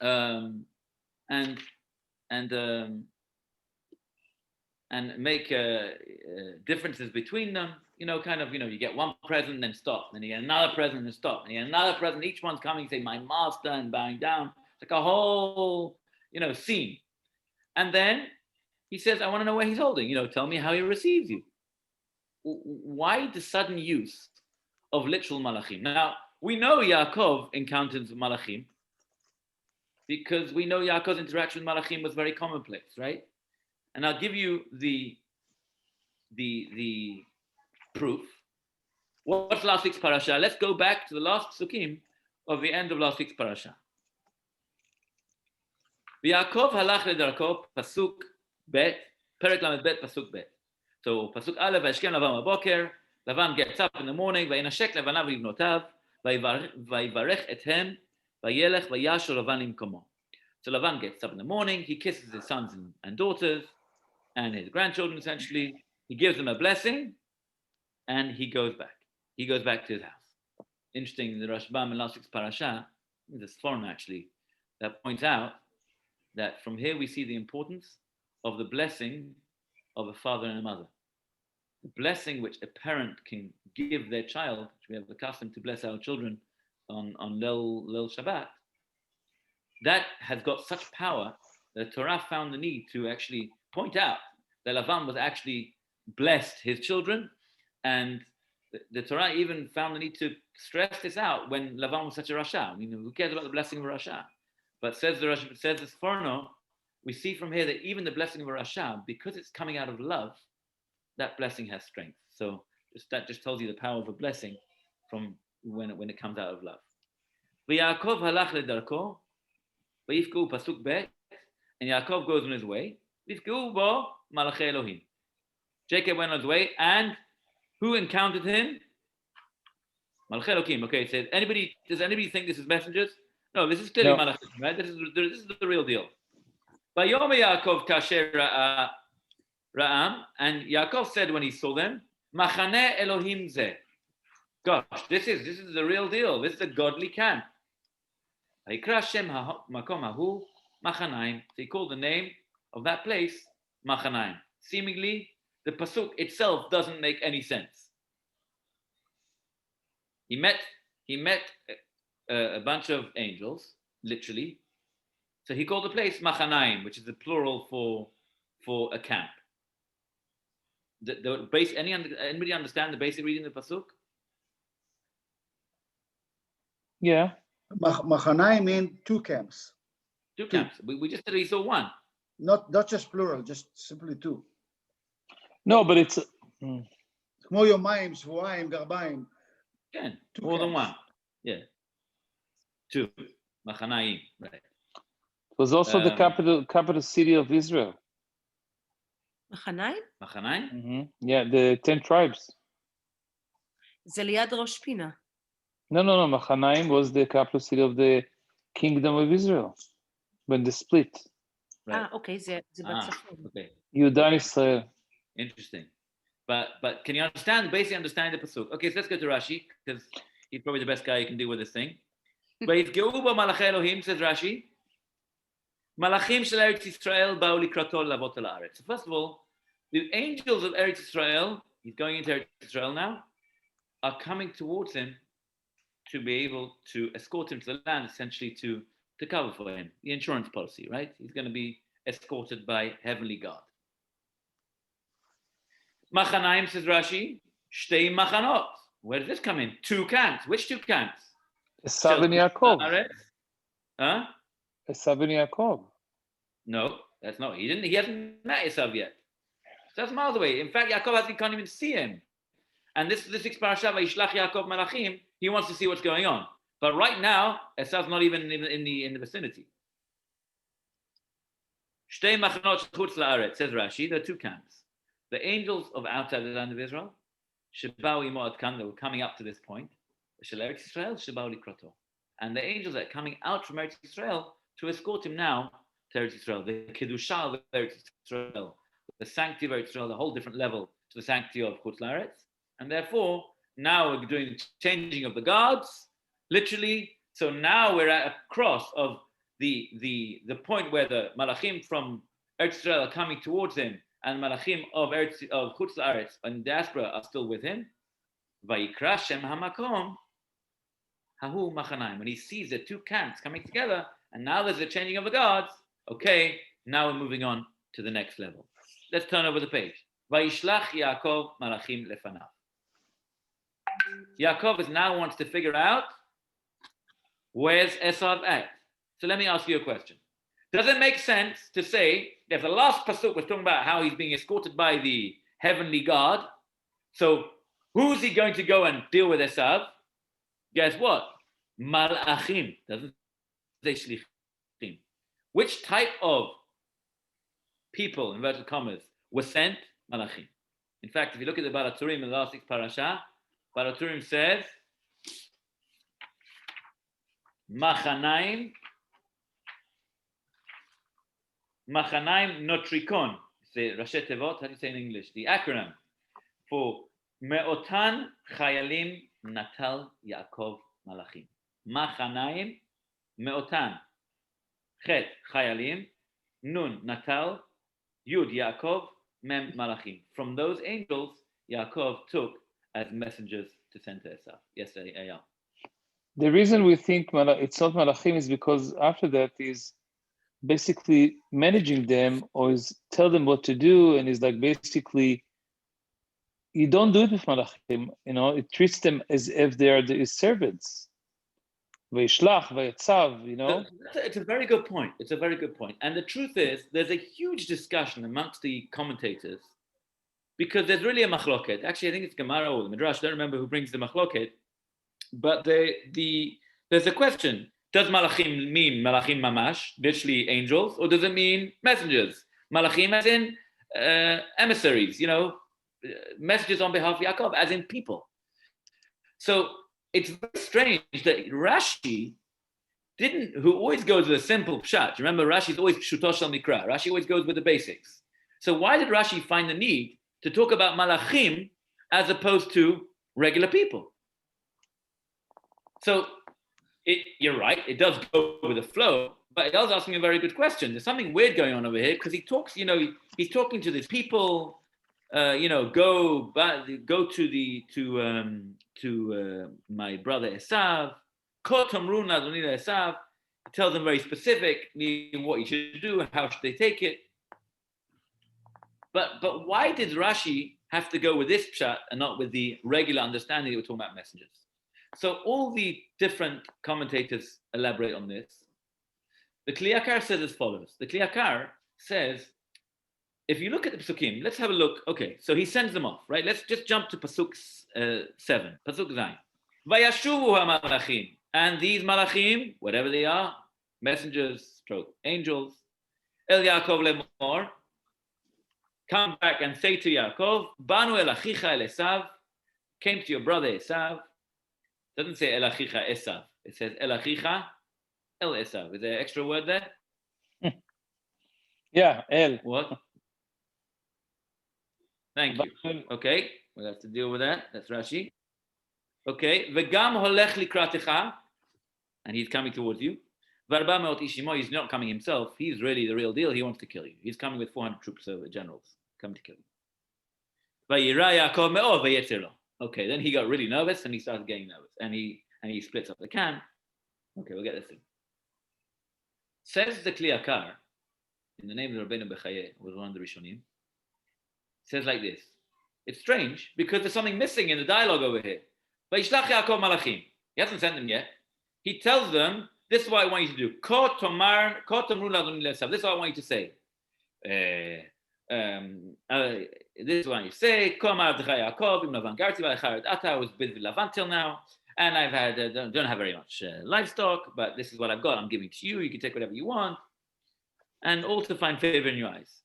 and make differences between them. You know, you get one present and then stop. Then you get another present and then stop. And you get another present. Each one's coming, saying, my master, and bowing down. It's like a whole, scene. And then he says, I want to know where he's holding. Tell me how he receives you. Why the sudden use of literal malachim? Now, we know Yaakov encounters malachim because we know Yaakov's interaction with malachim was very commonplace, right? And I'll give you the proof. What's last week's parasha? Let's go back to the last psukim of the end of last week's parasha. Yaakov halach ledarko, pasuk bet, perek lamed bet, pasuk bet. So pasuk aleph, vayishkem Lavan b'boker, Lavan gets up in the morning, vayinashek Lavanav v'ibnotav, vayivarech ethem, vayelech vayashor Lavan imkomo. So Lavan gets up in the morning, he kisses his sons and daughters, and his grandchildren essentially. He gives them a blessing, and he goes back. He goes back to his house. Interesting, the Rashbam in last week's parasha, this forum actually, that points out that from here we see the importance of the blessing of a father and a mother. The blessing which a parent can give their child, which we have the custom to bless our children on Leil Shabbat, that has got such power that Torah found the need to actually point out that Lavan was actually blessed his children, and the Torah even found the need to stress this out when Lavan was such a Rasha. I mean, who cares about the blessing of a Rasha? But says this Forno, we see from here that even the blessing of a Rasha, because it's coming out of love, that blessing has strength. So that just tells you the power of a blessing from when it comes out of love. V'Yaakov halach ledarko, v'yifku pasuk bet, and Yaakov goes on his way. V'yifku bo malachei Elohim. Jacob went on his way, and who encountered him? Malachei Elohim. Okay, it says, does anybody think this is messengers? No, this is clearly malachim, right? This is the real deal. Vayom Yaakov kasher ra'am, and Yaakov said when he saw them, Machane Elohim zeh. Gosh, this is the real deal. This is a godly camp. Vayikra Shem makom hahu Machanaim. So he called the name of that place Machanaim. Seemingly, the pasuk itself doesn't make any sense. He met a bunch of angels, literally. So he called the place Machanaim, which is the plural for a camp. The base. Anybody understand the basic reading of the pasuk? Yeah. Machanaim mean two camps. Two camps. We just said he saw one. Not just plural, just simply two. No, but it's כמו יומיים, שבועיים, גרביים. Again, more than one. Yeah. Two. Machanaim. Right. It was also the capital city of Israel. Machanaim? Machanaim? Mm-hmm. Yeah, the 10 tribes. זה ליד ראש פינה. No. Machanaim was the capital city of the kingdom of Israel when they split. Right. Okay, זה בצפון. Okay. Yudan Israel. Interesting. But can you basically understand the pasuk? Okay, so let's go to Rashi, because he's probably the best guy you can deal with this thing. ויפגעו בו מלאכי אלוהים, says Rashi, מלאכים של ארץ ישראל באו לקראתו לעבוד על הארץ. So first of all, the angels of Eretz Israel, he's going into Eretz Israel now, are coming towards him to be able to escort him to the land, essentially to cover for him, the insurance policy, right? He's going to be escorted by heavenly God. Machanaim, says Rashi, shtei machanot. Where does this come in? Two camps. Which two camps? Esav and Yaakov. Huh? Esav and Yaakov. No, that's not. He hasn't met Esav yet. So that's miles away. In fact, Yaakov can't even see him. And this week's parasha, Vayishlach Yaakov Malachim, he wants to see what's going on. But right now, Esav's not even in the vicinity. Shtei machanot chutz la'aretz, says Rashi, there are two camps. the angels of outside the land of Israel, Shebao imo ad kan, they were coming up to this point, Shel Eretz Yisrael, Shebao likrato. And the angels are coming out from Eretz Yisrael to escort him now to Eretz Yisrael. The Kedusha of Eretz Yisrael, the sanctity of Eretz Yisrael, the whole different level to the sanctity of Chutz La'aretz. And therefore, now we're doing the changing of the guards, literally. So now we're at a cross of the point where the Malachim from Eretz Yisrael are coming towards him, and Malachim of Chutz La'aretz and diaspora are still with him. Vayikra Shem Hamakom Hahu Machanaim. When he sees the two camps coming together, and now there's a changing of the guards, okay, now we're moving on to the next level. Let's turn over the page. Vayishlach Yaakov Malachim Lefanav. Yaakov is now wants to figure out where's Esav at. So let me ask you a question. Does it make sense to say, if the last pasuk was talking about how he's being escorted by the heavenly guard, so who's he going to go and deal with Esav? Guess what? Malachim. Doesn't say shlichim. Which type of people, inverted commas, were sent? Malachim. In fact, if you look at the Baraturim in the last 6 parasha, Baraturim says, Machanaim Notrikon. Say Rashi Tevot, how do you say in English? The acronym for Me'otan Chayalim Natal Yaakov Malachim. Machanaim Me'otan Chet Chayalim Nun Natal Yud Yaakov Mem Malachim. From those angels, Yaakov took as messengers to send to Esav. Yes, Eyal. The reason we think it's not Malachim is because after that is basically managing them, or is tell them what to do, and is like basically, you don't do it with Malachim, it treats them as if they are his servants. Vayishlach, Vayetzav, It's a very good point. It's a very good point. And the truth is, there's a huge discussion amongst the commentators, because there's really a machloket. Actually, I think it's Gemara or the Midrash, I don't remember who brings the machloket, but there's a question. Does Malachim mean Malachim Mamash, literally angels, or does it mean messengers? Malachim as in emissaries, messages on behalf of Yaakov, as in people. So it's very strange that Rashi who always goes with a simple pshat. Remember, Rashi's always pshuto shel mikra. Rashi always goes with the basics. So why did Rashi find the need to talk about Malachim as opposed to regular people? So you're right, it does go with the flow, but it does ask me a very good question. There's something weird going on over here, because he talks, he's talking to these people, go to my brother Esav, Esav, tells them very specifically what you should do and how should they take it. But why did Rashi have to go with this pshat and not with the regular understanding that we're talking about messengers? So all the different commentators elaborate on this. The Kli Yakar says as follows. The Kli Yakar says, if you look at the Pasukim, let's have a look. Okay, so he sends them off, right? Let's just jump to Pasuk 7, Pasuk Zayin. Vayashuvu ha-malachim. And these malachim, whatever they are, messengers, stroke, angels, El Yaakov lemor, come back and say to Yaakov, Banu el achicha el Esav, came to your brother Esav. Doesn't say El Achicha Esav. It says El Achicha El Esav. Is there an extra word there? Yeah, El. What? Thank you. Okay, we'll have to deal with that. That's Rashi. Okay. V'gam holech likratecha, and he's coming towards you. V'arba me'ot ishimo, he's not coming himself. He's really the real deal. He wants to kill you. He's coming with 400 troops of generals, coming to kill you. V'yira Yaakov me'od v'yetzer lo. Okay, then he got really nervous and he started getting nervous, and he splits up the camp. Okay, we'll get this in. Says the Kli Yakar, in the name of Rabbeinu Bechaye, was one of the Rishonim, says like this. It's strange because there's something missing in the dialogue over here. Vayishlach Yaakov Malachim. He hasn't sent them yet. He tells them, this is what I want you to do. Ko tomru ladoni lesav. This is what I want you to say. This is what you say. I was busy with Lavan till now, and I've had don't have very much livestock, but this is what I've got. I'm giving to you. You can take whatever you want, and all to find favor in your eyes.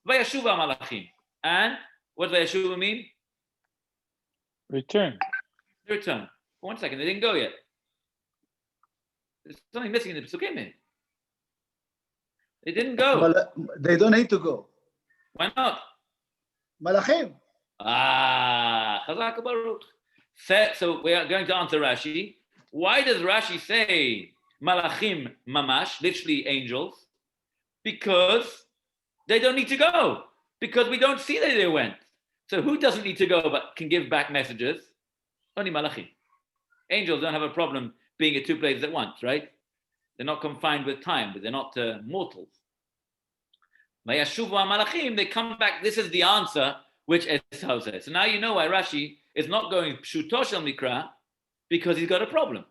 And What does Yeshua mean? Return. Return. 1 second, they didn't go yet. There's something missing in the Pesukim. They didn't go. They don't need to go. Why not? Malachim. Chazak Baruch. So we are going to answer Rashi. Why does Rashi say Malachim Mamash, literally angels? Because they don't need to go. Because we don't see that they went. So who doesn't need to go but can give back messages? Only Malachim. Angels don't have a problem being at two places at once, right? They're not confined with time, but they're not mortals. Vayashuvu Malachim, they come back. This is the answer which Esau says. So now you know why Rashi is not going Pshuto Shel Mikra, because he's got a problem.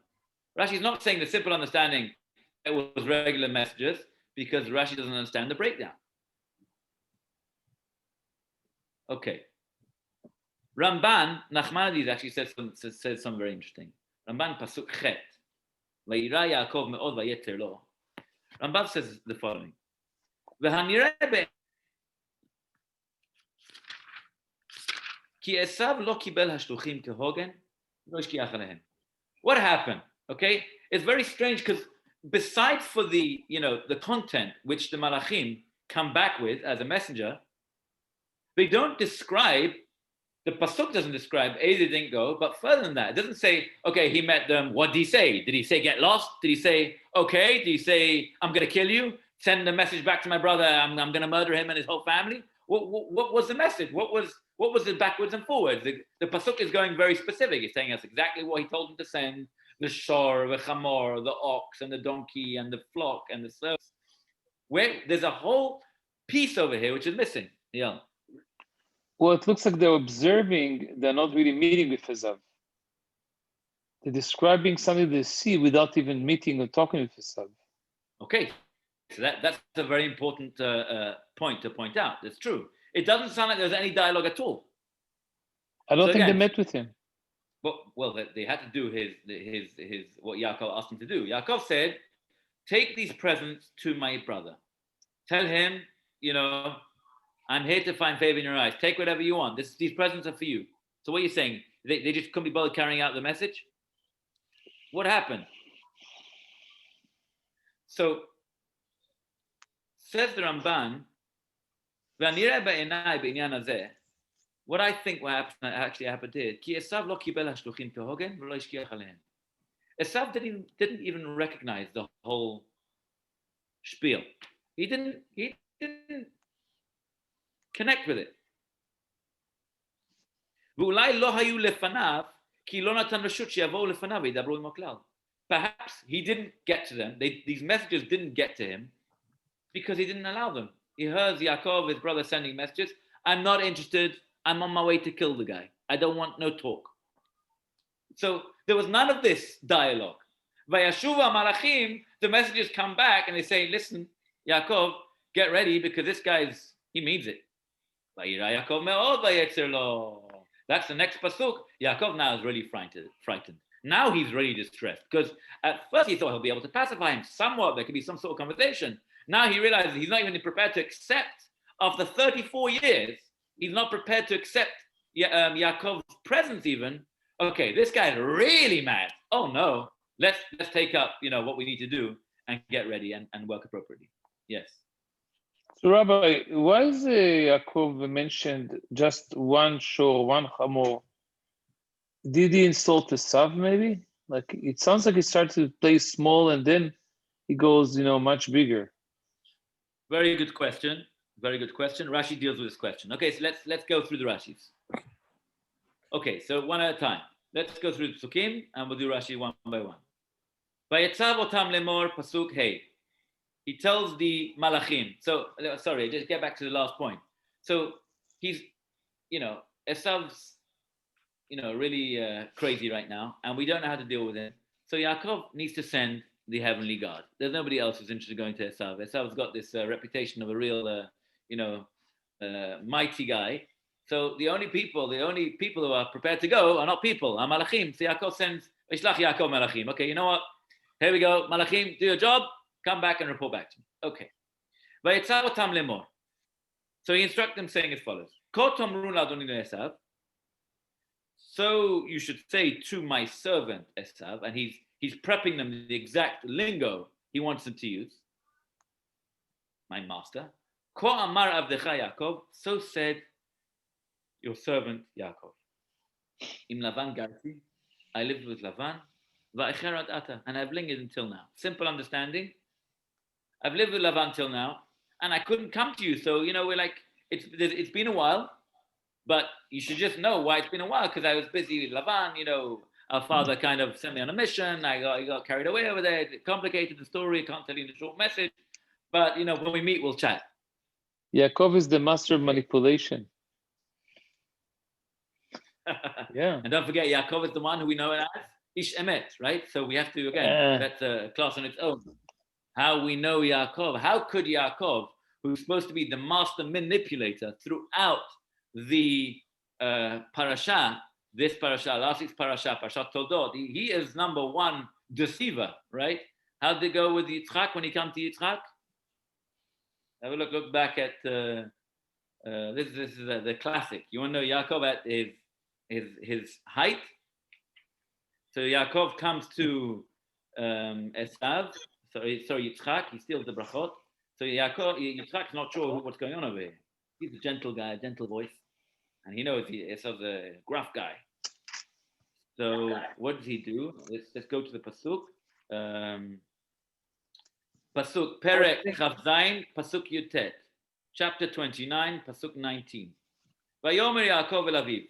Rashi is not saying the simple understanding it was regular messages, because Rashi doesn't understand the breakdown. Okay. Ramban, Nachmanides actually says something very interesting. Ramban Pasuk Chet. Vayira Yaakov me'od vayeter lo. Ramban says the following. V'hanireh ki Esav lo kibel hashluchim kehogen lo ishkiach alehem. What happened? Okay, it's very strange because besides for the the content which the Malachim come back with as a messenger, they don't describe. The pasuk doesn't describe they didn't go, but further than that, it doesn't say, okay, he met them. What did he say? Did he say get lost? Did he say okay? Did he say I'm going to kill you? Send a message back to my brother. I'm going to murder him and his whole family. What was the message? What was the backwards and forwards? The pasuk is going very specific. It's saying us exactly what he told them to send: the shor, the chamor, the ox, and the donkey, and the flock, and the servants. Where there's a whole piece over here which is missing. Yeah. Well, it looks like they're observing, they're not really meeting with Esav. They're describing something they see without even meeting or talking with Esav. Okay, so that's a very important point to point out. It's true. It doesn't sound like there's any dialogue at all. I don't think they met with him. Well, they had to do his what Yaakov asked him to do. Yaakov said, take these presents to my brother. Tell him, I'm here to find favor in your eyes. Take whatever you want. These presents are for you. So what are you saying? They just couldn't be bothered carrying out the message? What happened? So, says the Ramban, what I think actually happened here, Esav didn't even recognize the whole spiel. He didn't connect with it. Perhaps he didn't get to them. These messages didn't get to him because he didn't allow them. He heard Yaakov, his brother, sending messages. I'm not interested. I'm on my way to kill the guy. I don't want no talk. So there was none of this dialogue. Vayashuva Malachim, the messages come back and they say, listen, Yaakov, get ready because this guy's, he means it. That's the next pasuk. Yaakov now is really frightened. Now he's really distressed because at first he thought he'll be able to pacify him somewhat. There could be some sort of conversation. Now he realizes he's not even prepared to accept. After 34 years, he's not prepared to accept Yaakov's presence even. Okay, this guy's really mad. Oh no, let's take up what we need to do and get ready and work appropriately. Yes. So Rabbi, why is Yaakov mentioned just one shor, one chamor? Did he insult Esav maybe? Like it sounds like he started to play small and then he goes, much bigger. Very good question. Very good question. Rashi deals with this question. Okay, so let's go through the Rashis. Okay, so one at a time. Let's go through the Psukim and we'll do Rashi one by one. Vayetzav otam lemor pasuk hey. He tells the Malachim. So, sorry, just get back to the last point. So he's, Esav's, really crazy right now, and we don't know how to deal with it. So Yaakov needs to send the heavenly guard. There's nobody else who's interested in going to Esav. Esav's got this reputation of a real, mighty guy. So the only people who are prepared to go are not people, are Malachim. So Yaakov sends, Ishlach Yaakov Malachim. Okay, you know what? Here we go. Malachim, do your job. Come back and report back to me. Okay. So he instructs them saying as follows. Ko tomru la'adoni Esav. So you should say to my servant Esav, and he's prepping them the exact lingo he wants them to use. My master. Ko amar avdecha Yaakov. So said your servant Yaakov. Im Lavan garti. I lived with Lavan. Va'echer ad ata. And I've lingered until now. Simple understanding. I've lived with Lavan till now, and I couldn't come to you. So, we're like, it's been a while, but you should just know why it's been a while, because I was busy with Lavan. Our father kind of sent me on a mission. I got carried away over there. It complicated the story. Can't tell you in a short message. But, when we meet, we'll chat. Yaakov is the master of manipulation. Yeah. And don't forget, Yaakov is the one who we know as Ish Emet, right? So we have to, again, that's a class on its own. How we know Yaakov. How could Yaakov, who's supposed to be the master manipulator throughout the parasha, this parasha, last week's parasha, Parashat Toldot, he is number one deceiver, right? How did it go with Yitzchak when he came to Yitzchak? Have a look back at this is the classic. You want to know Yaakov at his height? So Yaakov comes to Esav. Sorry, Yitzchak, he steals the brachot. So Yitzchak's not sure what's going on over here. He's a gentle guy, gentle voice. And he knows Esav's a gruff guy. So what does he do? Let's go to the Pasuk. Pasuk, Perek Chavzayin, Pasuk Yutet. Chapter 29, Pasuk 19. Vayomer Yaakov el Aviv.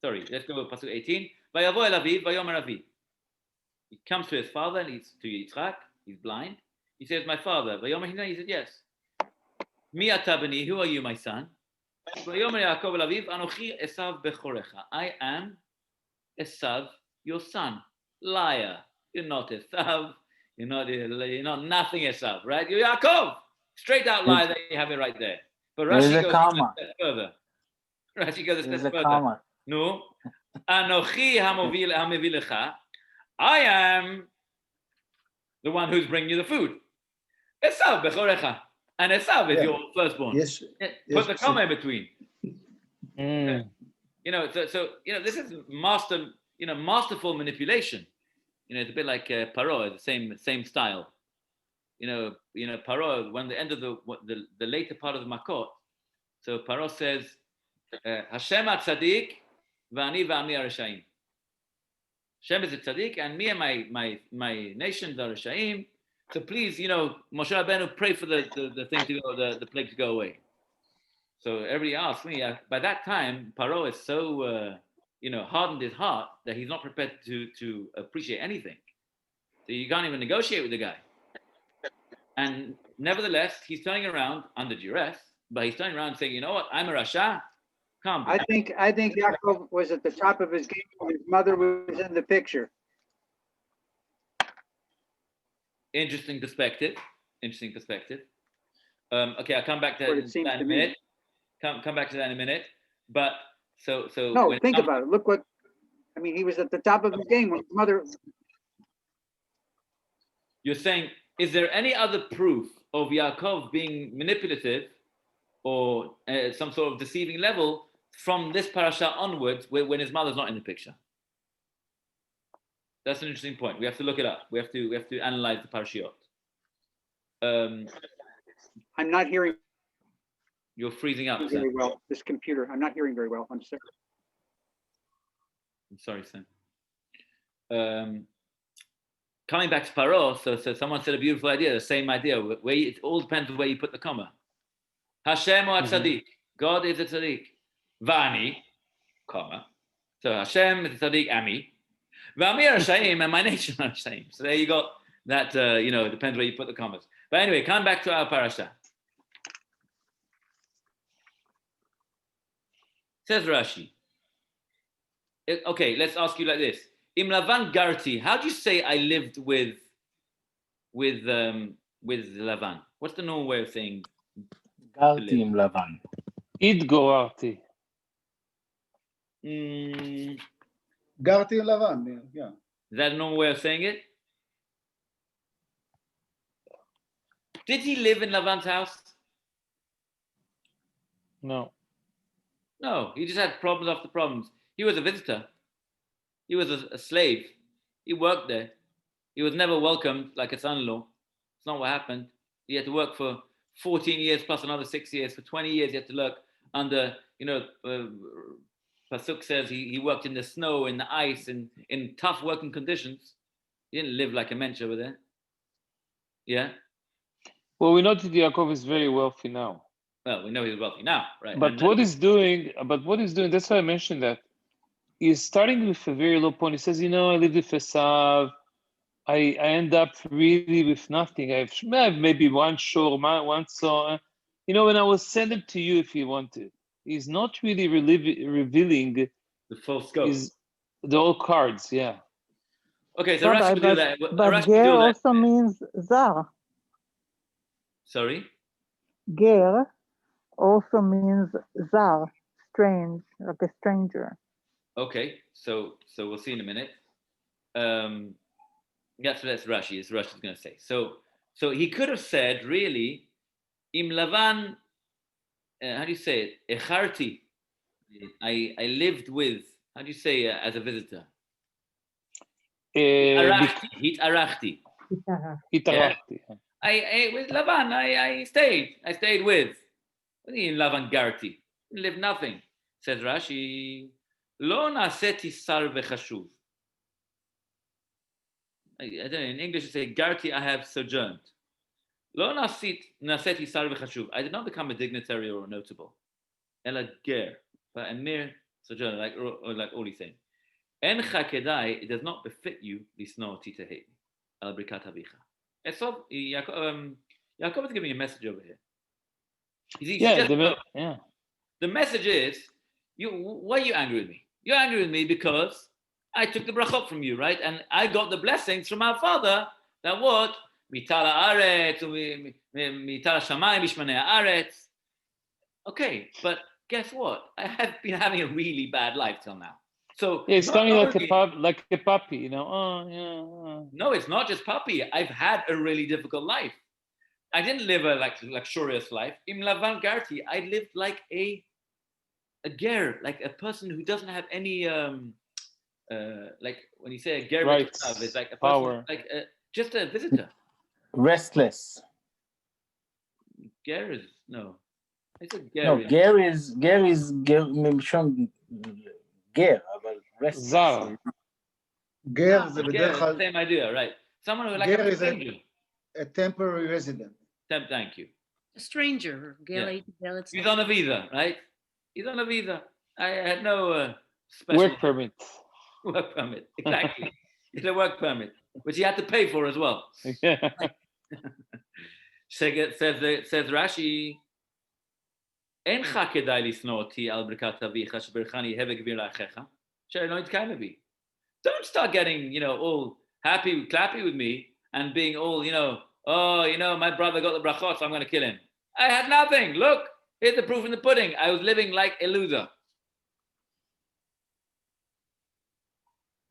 Sorry, let's go with Pasuk 18. Vayavo el Aviv, Vayomer Aviv. He comes to his father, and he's to Yitzchak. He's blind. He says, my father. Vayomer Hina, he said, yes. Mi ata bani, who are you, my son? Vayomer Yaakov el Aviv, Anochi Esav bechorecha. I am Esav, your son. Liar. You're not Esav. You're not nothing Esav, right? You're Yaakov. Straight out lie, there you have it right there. But Rashi goes a step further. Rashi goes a step further. No. Anochi hamovil lecha. I am the one who's bringing you the food. Esav bechorecha. And Esav is your firstborn. Yes. Put the comma in between. Mm. So this is masterful manipulation. It's a bit like Paro, the same style. Paro, when the end of the later part of the Makot, so Paro says, Hashem HaTzadik, v'ani v'ami HaReshaim. Hashem is a tzaddik, and me and my nation are Reshaim. So please, Moshe Rabbeinu, pray for the thing to go, the plague to go away. So everybody asks me. By that time, Paro is so hardened his heart that he's not prepared to appreciate anything. So you can't even negotiate with the guy. And nevertheless, he's turning around under duress, but he's turning around saying, you know what, I'm a Rasha. Come. I think Yaakov was at the top of his game when his mother was in the picture. Interesting perspective. Okay, I'll come back to that in a minute. Come back to that in a minute. But so no, think about it. Look what he was at the top of his game when his mother. You're saying, is there any other proof of Yaakov being manipulative or some sort of deceiving level from this parasha onwards when his mother's not in the picture? That's an interesting point. We have to look it up. We have to analyze the parashiot. I'm not hearing. You're freezing up, very well. This computer, I'm not hearing very well. I'm sorry, Sam. Coming back to Paro, so someone said a beautiful idea, the same idea. It all depends on where you put the comma. Hashem or tzaddik. God is a tzaddik. Vani, comma. So Hashem is a tzaddik, Ami. V'ami Rashaim, and my nation are Rashaim. So there you got that, it depends where you put the commas. But anyway, come back to our parasha. Says Rashi. Okay, let's ask you like this. Im Lavan Garti, how do you say I lived with Lavan? What's the normal way of saying? Garti im Lavan. Idgorarti. Garti Lavan, yeah. Is that a normal way of saying it? Did he live in Lavan's house? No. No, he just had problems after problems. He was a visitor. He was a slave. He worked there. He was never welcomed like a son-in-law. It's not what happened. He had to work for 14 years plus another 6 years. For 20 years, he had to work under, Pasuk says he worked in the snow, in the ice, and in tough working conditions. He didn't live like a mensch over there. Yeah? Well, we know that Yaakov is very wealthy now. Well, we know he's wealthy now, right? But what he's doing, that's why I mentioned that. He's starting with a very low point. He says, I lived with Esav. I end up really with nothing. I have maybe one shore, one song. When I will send it to you if you want it. He's not really revealing the full scope. The all cards, yeah. Okay, so Rashi will do that. But ger also means zar. Sorry? Ger also means zar, strange, like a stranger. Okay, so we'll see in a minute. That's Rashi. Is Rashi's going to say. So he could have said really, Im Lavan. How do you say it? Echarti. I lived with. How do you say as a visitor? Hitarachti. Hitarachti. I with Lavan. I stayed. I stayed with. What do you mean Lavan Garti? Lived nothing. Says Rashi. Lo naseti sar v'chashuv. I don't know, in English you say, Garti, I have sojourned. Lo naseti sar v'chashuv. I did not become a dignitary or a notable. Ela ger, but a mere sojourner, like Oli saying. Encha kedai, it does not befit you, lisno ti to hate me. Al brikat avicha. Yaakov is giving a message over here. The message is, why are you angry with me? You're angry with me because I took the brachot from you, right? And I got the blessings from our father that what? Mitala aretz, mitala shamayim, bishmanei aretz. Okay, but guess what? I have been having a really bad life till now. So it's coming like a puppy, Oh, yeah. No, it's not just puppy. I've had a really difficult life. I didn't live a luxurious life. Im Lavan Garti, I lived like a ger, like a person who doesn't have any like when you say a ger, it's like a person, power, just a visitor. Restless. Ger is no. It's a ger. No, ger is mishon ger, but restless. Zar. Ger is the same idea, right? Someone who like a stranger. A temporary resident. Thank you. A stranger. He's on a visa, right? He's on a visa. I had no special work permit. Work permit, exactly. It's a work permit, which he had to pay for as well. Yeah. says Rashi, "Encha kedai lisno oti al brikat avicha sheberchani heve gvir la'achecha she'lo yitkayim bi." Don't start getting, all happy, clappy with me and being all, my brother got the brachot, so I'm going to kill him. I had nothing. Look. Here's the proof in the pudding. I was living like a loser.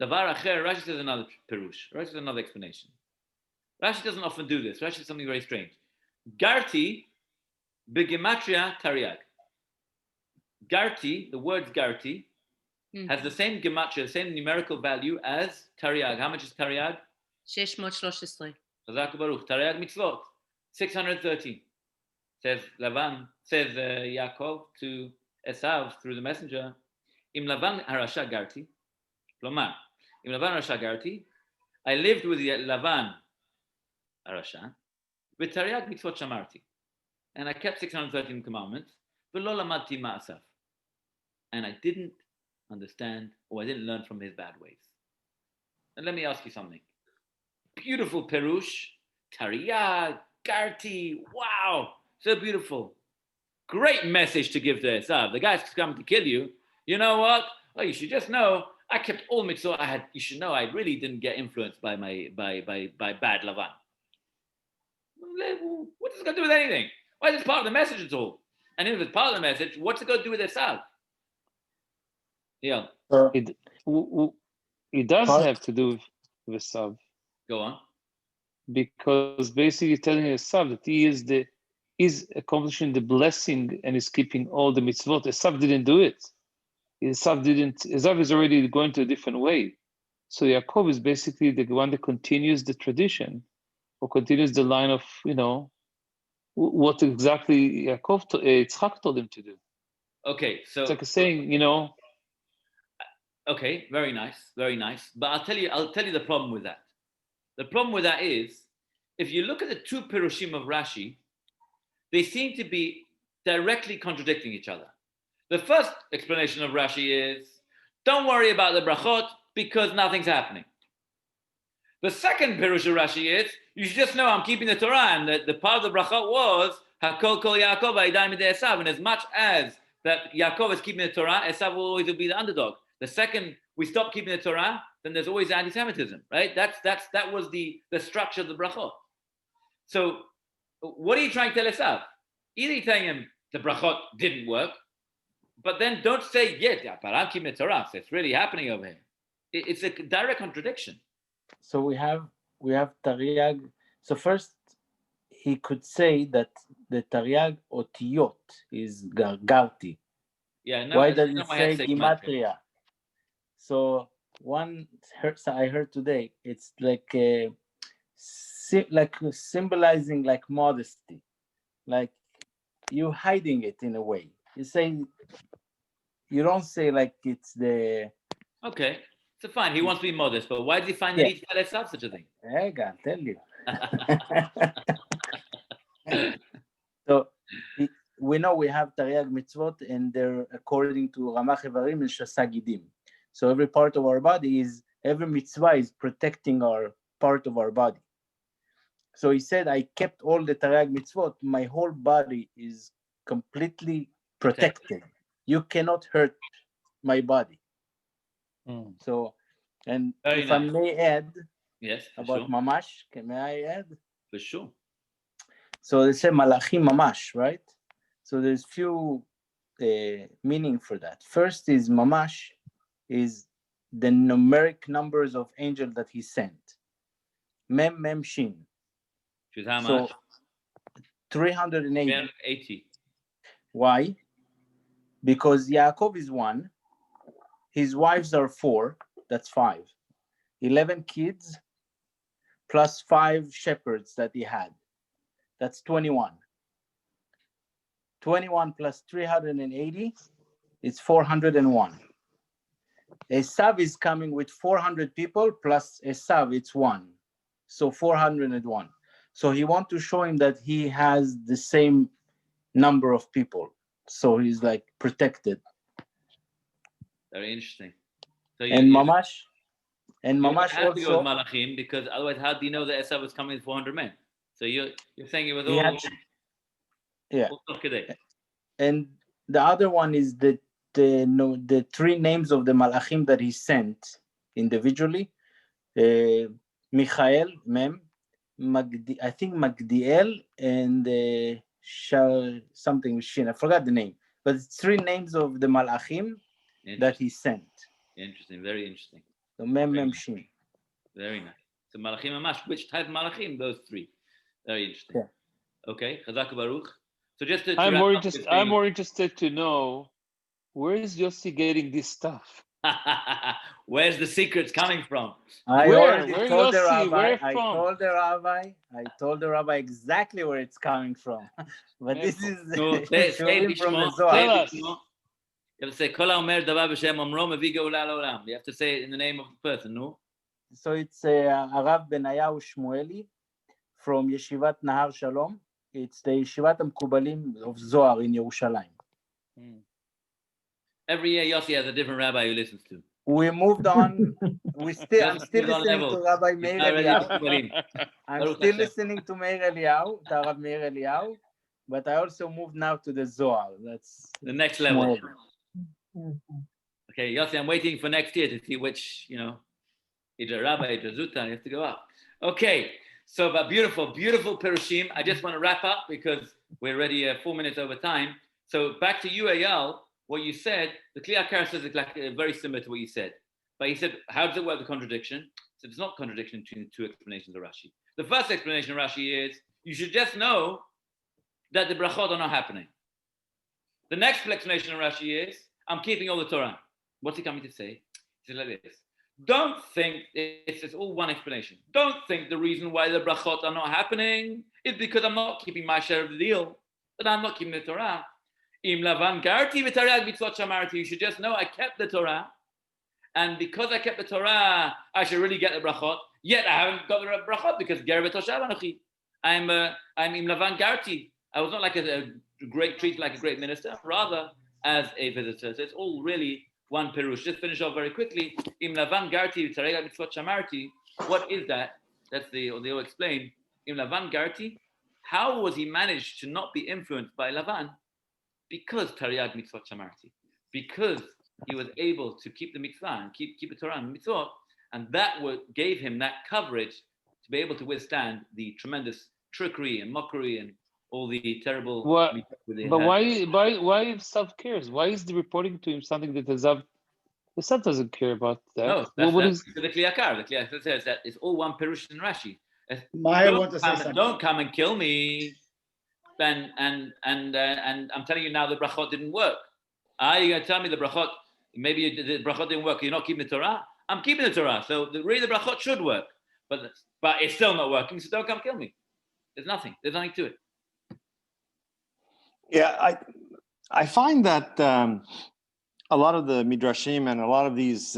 Davar acher, Rashi says another perush. Rashi says another explanation. Rashi doesn't often do this. Rashi says something very strange. Garti, begematria tariag. Garti, the word Garti, has the same gematria, the same numerical value as tariag. How much is tariag? 613. Chazak Baruch. Tariag mitzvot. 613. Says Yaakov to Esav through the messenger, Im Lavan harasha garti, Lomar, Im Lavan harasha garti, I lived with Lavan harasha, with Tariag mitzvot shamarti, and I kept 613 commandments, v'lo lamadti ma'asav, and I didn't understand or I didn't learn from his bad ways. And let me ask you something. Beautiful perush, Tariag, garti, wow. So beautiful. Great message to give to Esav. The guy's coming to kill you. You know what? Well, you should just know I kept all mitzvot I had. You should know I really didn't get influenced by bad Lavan. What does it got to do with anything? Why is this part of the message at all? And if it's part of the message, what's it got to do with Esav? Yeah. It does have to do with Esav. Go on. Because basically telling Esav that he is the is accomplishing the blessing and is keeping all the mitzvot. Esav didn't do it. Esav is already going to a different way. So Yaakov is basically the one that continues the tradition or continues the line of, what exactly Yitzchak told him to do. Okay, so it's like saying, Okay, very nice, very nice. But I'll tell you the problem with that. The problem with that is, if you look at the two Pirushim of Rashi, they seem to be directly contradicting each other. The first explanation of Rashi is, don't worry about the brachot because nothing's happening. The second Pirush of Rashi is, you should just know I'm keeping the Torah, and the part of the brachot was, Hakol kol Yaakov v'ayidai midei Esav, and as much as that Yaakov is keeping the Torah, Esav will always be the underdog. The second we stop keeping the Torah, then there's always anti-Semitism, right? That was the structure of the brachot. So what are you trying to tell Esav? Either you're telling him the brachot didn't work, but then don't say, yeah, but I'm keeping the Torah, so it's really happening over here. It's a direct contradiction. So we have Tariag. So first, he could say that the Tariag Otiyot is Garti. Yeah, no, why does it say Gematria? So I heard today, it's like symbolizing like modesty, like you hiding it in a way. You don't say like it's the. Okay, so fine. He wants to be modest, but why did he find the need to tell Esav such a thing? I can't tell you. So we know we have Tariag mitzvot, and they're according to Ramach Evarim and Shasagidim. So every part of our body every mitzvah is protecting our part of our body. So he said, I kept all the Tariag mitzvot. My whole body is completely protected. You cannot hurt my body. So, and very if nice. I may add, yes, about sure. Mamash, may I add? For sure. So they say Malachim Mamash, right? So there's few meaning for that. First is Mamash is the numeric numbers of angels that he sent. Mem, Mem, Shin. Which is how So much? 380. 380. Why? Because Yaakov is 1. His wives are 4. That's 5. 11 kids plus 5 shepherds that he had. That's 21. 21 plus 380 is 401. Esav is coming with 400 people plus Esav, it's 1. So 401. So he wants to show him that he has the same number of people. So he's like protected. Very interesting. So Mamash have also to go with Malachim, because otherwise how do you know that Esav was coming with 400 men? So you're saying it was all And the other one is the 3 names of the Malachim that he sent individually. Michael, Mem, I think Magdiel, and something with Shin. I forgot the name, but it's 3 names of the Malachim that he sent. Interesting, very interesting. So Mem, Mem, Shin. Very nice. So Malachim Amash, which type of Malachim? Those 3. Very interesting. Yeah. Okay, Chazak Baruch. So just to I'm more interested to know, where is Yossi getting this stuff? Where's the secrets coming from? I told the rabbi exactly where it's coming from. But this is from the Zohar. You have to say, Kol ha'omer davar b'shem omro mevi geula l'olam. You have to say it in the name of the person, no? So it's Arav Benayahu Shmueli from Yeshivat Nahar Shalom. It's the Yeshivat HaMkubalim of Zohar in Yerushalayim. Every year Yossi has a different rabbi who listens to. We moved on. I'm still listening to Rabbi Meir Eliyahu. I'm still listening to Meir Eliyahu, the Rav Meir Eliyahu, but I also moved now to the Zohar. That's the next level. Okay, Yossi, I'm waiting for next year to see which, either Rabbi, either Zuta, you have to go up. Okay, so but beautiful Perushim. I just want to wrap up because we're already 4 minutes over time. So back to you, Eyal. What you said, the Kli Yakar says exactly very similar to what you said. But he said, how does it work, the contradiction? So there's not contradiction between the 2 explanations of Rashi. The first explanation of Rashi is, you should just know that the brachot are not happening. The next explanation of Rashi is, I'm keeping all the Torah. What's he coming to say? He says like this. Don't think it's all one explanation. Don't think the reason why the brachot are not happening is because I'm not keeping my share of the deal, that I'm not keeping the Torah. Im lavan garti v'tariag mitzvot shamarti. You should just know I kept the Torah, and because I kept the Torah, I should really get the brachot. Yet I haven't got the brachot because ger v'toshav anochi. I'm im lavan garti. I was not like a great treated like a great minister, rather as a visitor. So it's all really one perush. Just finish off very quickly. Im lavan garti v'tariag mitzvot shamarti. What is that? That's they all explain. Im lavan garti. How was he managed to not be influenced by Lavan? Because Tariag mitzvot shamarti, because he was able to keep the mitzvah and keep the Torah and mitzvot, and that gave him that coverage to be able to withstand the tremendous trickery and mockery and all the terrible. But why Esav cares? Why is the reporting to him something that Esav doesn't care about that? No, that's the kliyakar. The kliyakar says that it's all one perush in Rashi. Don't come and kill me. And I'm telling you now the brachot didn't work. You're going to tell me the brachot, maybe the brachot didn't work, you're not keeping the Torah? I'm keeping the Torah, so really the brachot should work. But it's still not working, so don't come kill me. There's nothing to it. Yeah, I find that a lot of the midrashim and a lot of these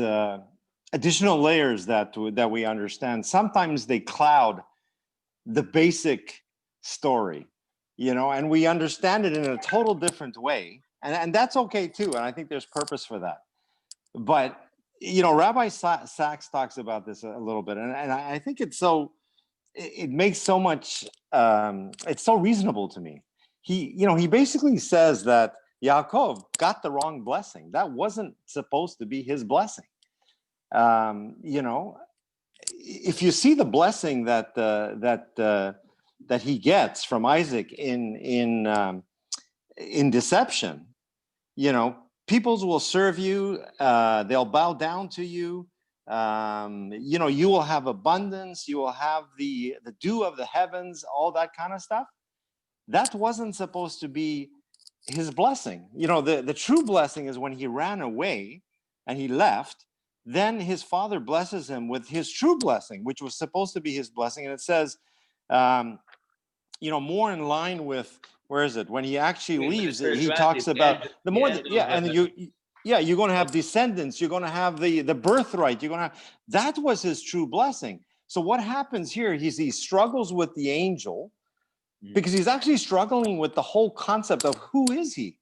additional layers that we understand, sometimes they cloud the basic story. And we understand it in a total different way. And that's okay too. And I think there's purpose for that. But, Rabbi Sachs talks about this a little bit. And I think it makes so much, it's so reasonable to me. He basically says that Yaakov got the wrong blessing. That wasn't supposed to be his blessing. If you see the blessing that he gets from Isaac in deception, peoples will serve you, they'll bow down to you, you will have abundance, you will have the dew of the heavens, all that kind of stuff. That wasn't supposed to be his blessing. The true blessing is when he ran away and he left, then his father blesses him with his true blessing, which was supposed to be his blessing. And it says, more in line with, where is it? When he actually leaves, he talks about the more, you're going to have descendants, you're going to have the birthright, that was his true blessing. So what happens here, he struggles with the angel because he's actually struggling with the whole concept of who is he?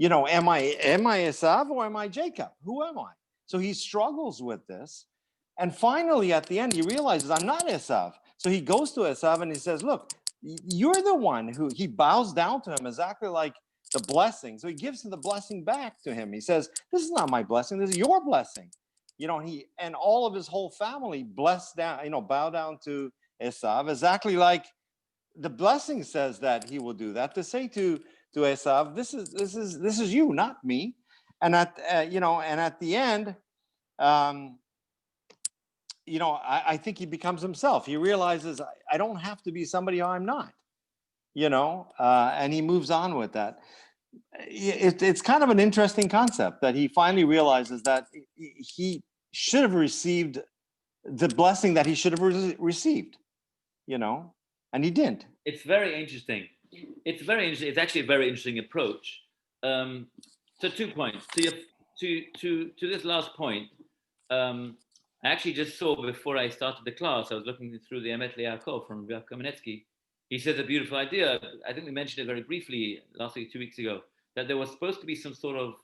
Am I Esav or am I Jacob? Who am I? So he struggles with this. And finally, at the end, he realizes I'm not Esav. So he goes to Esav and he says, look, you're the one who, he bows down to him exactly like the blessing. So he gives the blessing back to him. He says, this is not my blessing, this is your blessing. He and all of his whole family bow down to Esav, exactly like the blessing says that he will do that, to say to Esav, this is you, not me. And at the end, I think he becomes himself. He realizes I don't have to be somebody I'm not, and he moves on with that. It's kind of an interesting concept that he finally realizes that he should have received the blessing that he should have received, and he didn't. It's very interesting. It's actually a very interesting approach. So 2 points. To this last point, I actually just saw before I started the class, I was looking through the Emet Yaakov from Rav Kamenetsky. He says a beautiful idea. I think we mentioned it very briefly last week, 2 weeks ago, that there was supposed to be some sort of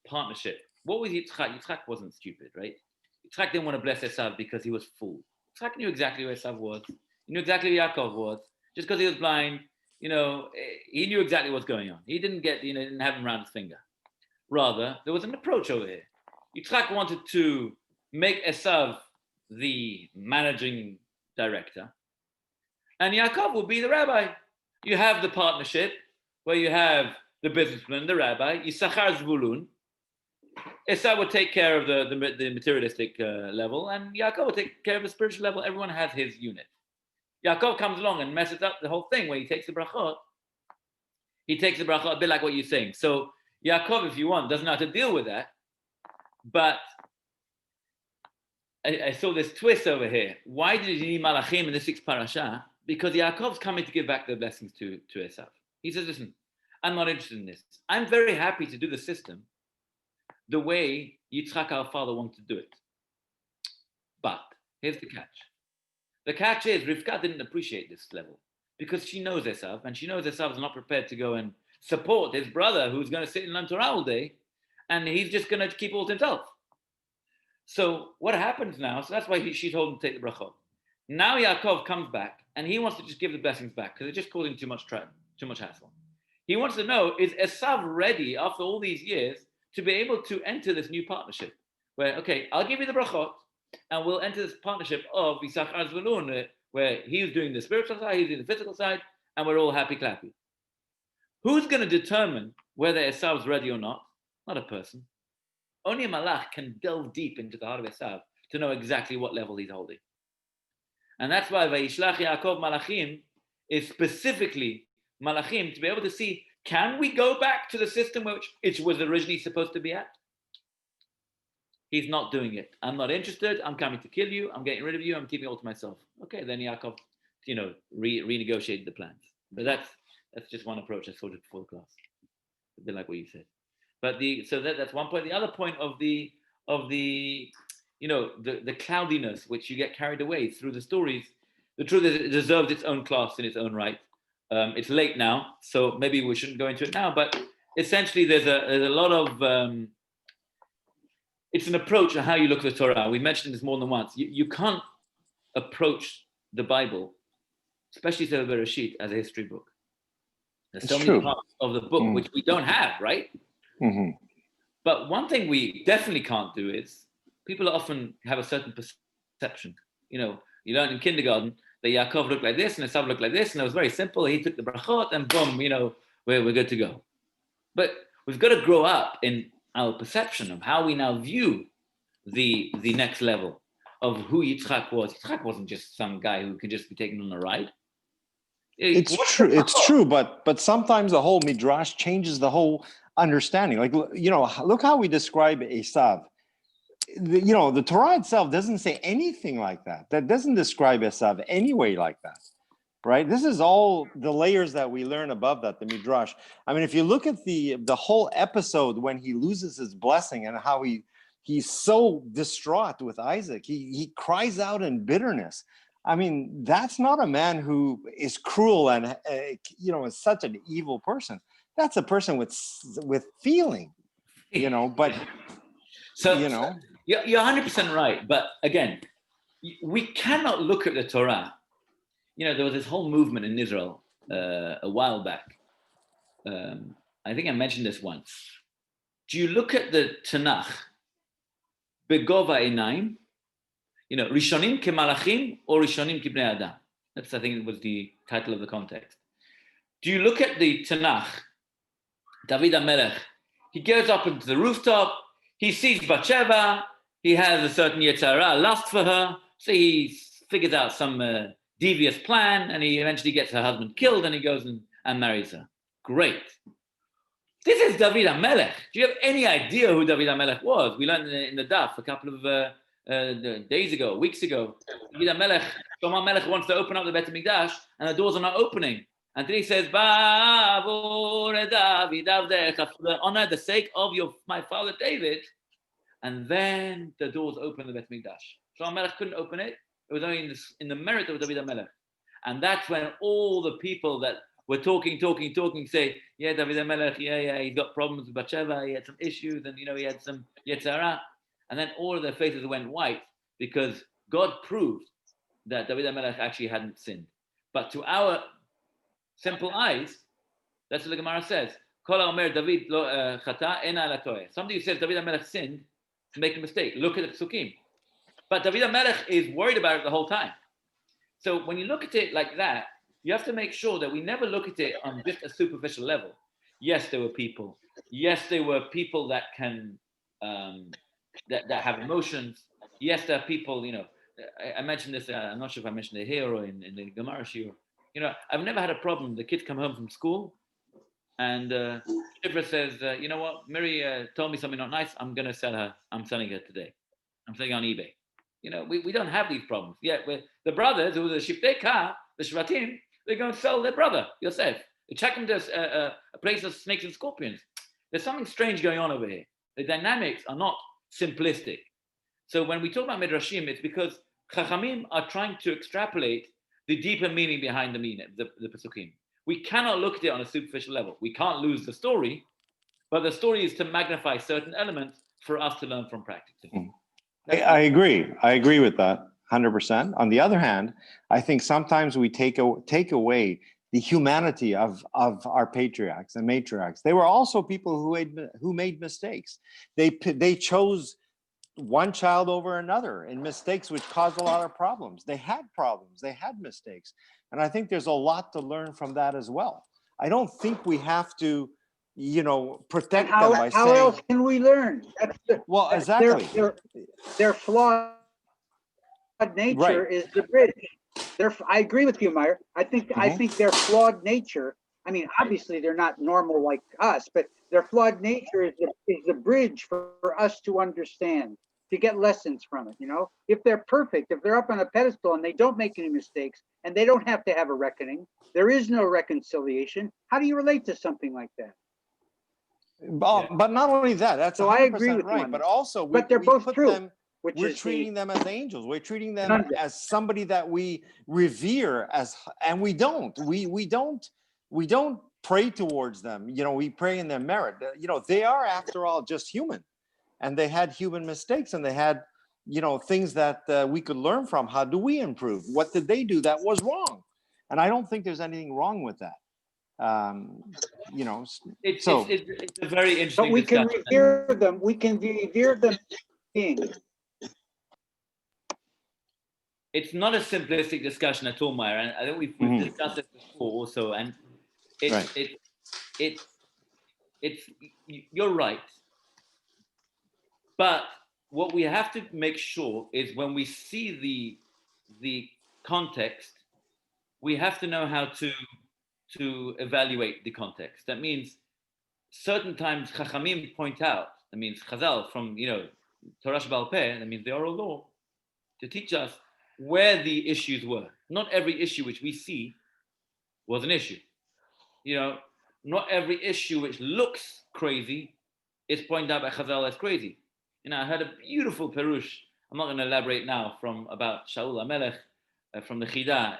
partnership. What was Yitzchak? Yitzchak wasn't stupid, right? Yitzchak didn't want to bless Esav because he was fooled. Yitzchak knew exactly who Esav was. He knew exactly who Yaakov was. Just because he was blind, he knew exactly what's going on. He didn't didn't have him around his finger. Rather, there was an approach over here. Yitzchak wanted to make Esav the managing director, and Yaakov will be the rabbi. You have the partnership where you have the businessman, the rabbi, Yisachar Zvulun. Esav will take care of the materialistic level, and Yaakov will take care of the spiritual level. Everyone has his unit. Yaakov comes along and messes up the whole thing where he takes the brachot, He takes the bracha a bit like what you're saying. So Yaakov, if you want, doesn't know how to deal with that. But I saw this twist over here. Why did he need Malachim in the 6th parasha? Because Yaakov's coming to give back the blessings to Esav. He says, listen, I'm not interested in this. I'm very happy to do the system the way Yitzchak, our father, wanted to do it. But here's the catch. The catch is Rivka didn't appreciate this level because she knows Esav, and she knows Esav is not prepared to go and support his brother who's going to sit in Torah all day, and he's just going to keep all to himself. So what happens now? So that's why she told him to take the brachot. Now Yaakov comes back, and he wants to just give the blessings back because it's just causing too much hassle. He wants to know, is Esav ready after all these years to be able to enter this new partnership? Where, okay, I'll give you the brachot, and we'll enter this partnership of Yisachar Zvulun, where he's doing the spiritual side, he's doing the physical side, and we're all happy clappy. Who's going to determine whether Esav's ready or not? Not a person. Only a malach can delve deep into the heart of Esav to know exactly what level he's holding. And that's why Vayishlach Yaakov Malachim is specifically Malachim to be able to see, can we go back to the system which it was originally supposed to be at? He's not doing it. I'm not interested. I'm coming to kill you. I'm getting rid of you. I'm keeping it all to myself. Okay, then Yaakov, renegotiated the plans. But that's just one approach I saw it before the class. A bit like what you said. But that's one point. The other point of the cloudiness which you get carried away through the stories. The truth is, it deserves its own class in its own right. It's late now, so maybe we shouldn't go into it now. But essentially, there's a lot of it's an approach on how you look at the Torah. We mentioned this more than once. You can't approach the Bible, especially the Bereshit, as a history book. There's so many parts of the book which we don't have, right? Mm-hmm. But one thing we definitely can't do is people often have a certain perception. You learn in kindergarten that Yaakov looked like this and Esav looked like this, and it was very simple. He took the brachot and boom, we're good to go. But we've got to grow up in our perception of how we now view the next level of who Yitzchak was. Yitzchak wasn't just some guy who could just be taken on a ride. It's true, but sometimes the whole midrash changes the whole understanding. Like, look how we describe Esav. The Torah itself doesn't say anything like that. That doesn't describe Esav anyway like that, right? This is all the layers that we learn above that, the midrash. I mean, if you look at the whole episode when he loses his blessing and how he's so distraught with Isaac, he cries out in bitterness. I mean, that's not a man who is cruel and is such an evil person. That's a person with feeling, But you're 100% right. But again, we cannot look at the Torah. There was this whole movement in Israel a while back. I think I mentioned this once. Do you look at the Tanakh, Begova Einaim? Rishonim kemalachim or Rishonim kibnei Adam. That's, I think, was the title of the context. Do you look at the Tanakh, David HaMelech, he goes up into the rooftop, he sees Bathsheba, he has a certain yetzara, lust for her, so he figures out some devious plan, and he eventually gets her husband killed, and he goes and marries her. Great. This is David HaMelech. Do you have any idea who David HaMelech was? We learned in the daf a couple of weeks ago. David HaMelech, Shlomo HaMelech wants to open up the Beit HaMikdash, and the doors are not opening. And then he says, honor the sake of my father David. And then the doors open the Beit HaMikdash. Shlomo HaMelech couldn't open it. It was only in the merit of David HaMelech. And that's when all the people that were talking, say, yeah, David HaMelech, he's got problems with Bathsheba, he had some issues, and he had some yetzara. And then all of their faces went white because God proved that David HaMelech actually hadn't sinned. But to our simple eyes, that's what the Gemara says. Somebody who says David HaMelech sinned to make a mistake. Look at the Psukim. But David HaMelech is worried about it the whole time. So when you look at it like that, you have to make sure that we never look at it on just a superficial level. Yes, there were people. Yes, there were people that can that have emotions. Yes, there are people. I mentioned this. I'm not sure if I mentioned it here or in the Gemara shiur. I've never had a problem. The kids come home from school, And Shifra says, you know what, Miri told me something not nice. I'm going to sell her. I'm selling her today. I'm selling her on eBay. You know, we don't have these problems. Yet the brothers, who are the Shiftei Ka, the Shvatim, they're going to sell their brother, Yosef. They check him to a place of snakes and scorpions. There's something strange going on over here. The dynamics are not simplistic. So when we talk about Midrashim, it's because Chachamim are trying to extrapolate the deeper meaning behind the meaning, the Pesukim. We cannot look at it on a superficial level. We can't lose the story, but the story is to magnify certain elements for us to learn from practically. I agree. I agree with that 100%. On the other hand, I think sometimes we take away the humanity of our patriarchs and matriarchs. They were also people who made mistakes. They chose one child over another in mistakes, which caused a lot of problems. They had problems. They had mistakes. And I think there's a lot to learn from that as well. I don't think we have to, protect them by saying. How else can we learn? Well, exactly. Their flawed nature is the bridge. I agree with you, Meyer. I think their flawed nature. I mean, obviously they're not normal like us, but their flawed nature is the bridge for us to understand, to get lessons from it. If they're perfect, if they're up on a pedestal and they don't make any mistakes and they don't have to have a reckoning, there is no reconciliation. How do you relate to something like that? But not only that, that's so I agree with right. you, but also, they're both true. We're treating them as angels. We're treating them as somebody that we revere and we don't. We don't pray towards them. We pray in their merit. They are, after all, just human, and they had human mistakes, and they had, things that we could learn from. How do we improve? What did they do that was wrong? And I don't think there's anything wrong with that. It's a very interesting. But we can revere them. We can revere them beings. It's not a simplistic discussion at all, Meyer, and I think we've discussed it before also. And it's you're right. But what we have to make sure is when we see the context, we have to know how to evaluate the context. That means certain times Chachamim point out, that means Chazal from Torah Sheba'al Peh, that means the oral law, to teach us where the issues were. Not every issue which we see was an issue. Not every issue which looks crazy is pointed out by Chazal as crazy. I heard a beautiful perush. I'm not going to elaborate now about Shaul HaMelech from the Chida.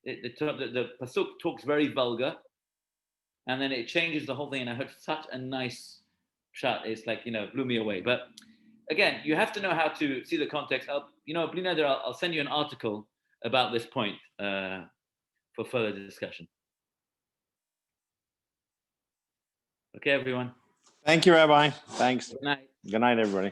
The pasuk talks very vulgar, and then it changes the whole thing. And I heard such a nice shot. It's like blew me away. But again, you have to know how to see the context. I'll send you an article about this point for further discussion. Okay, everyone. Thank you, Rabbi. Thanks. Good night. Good night, everybody.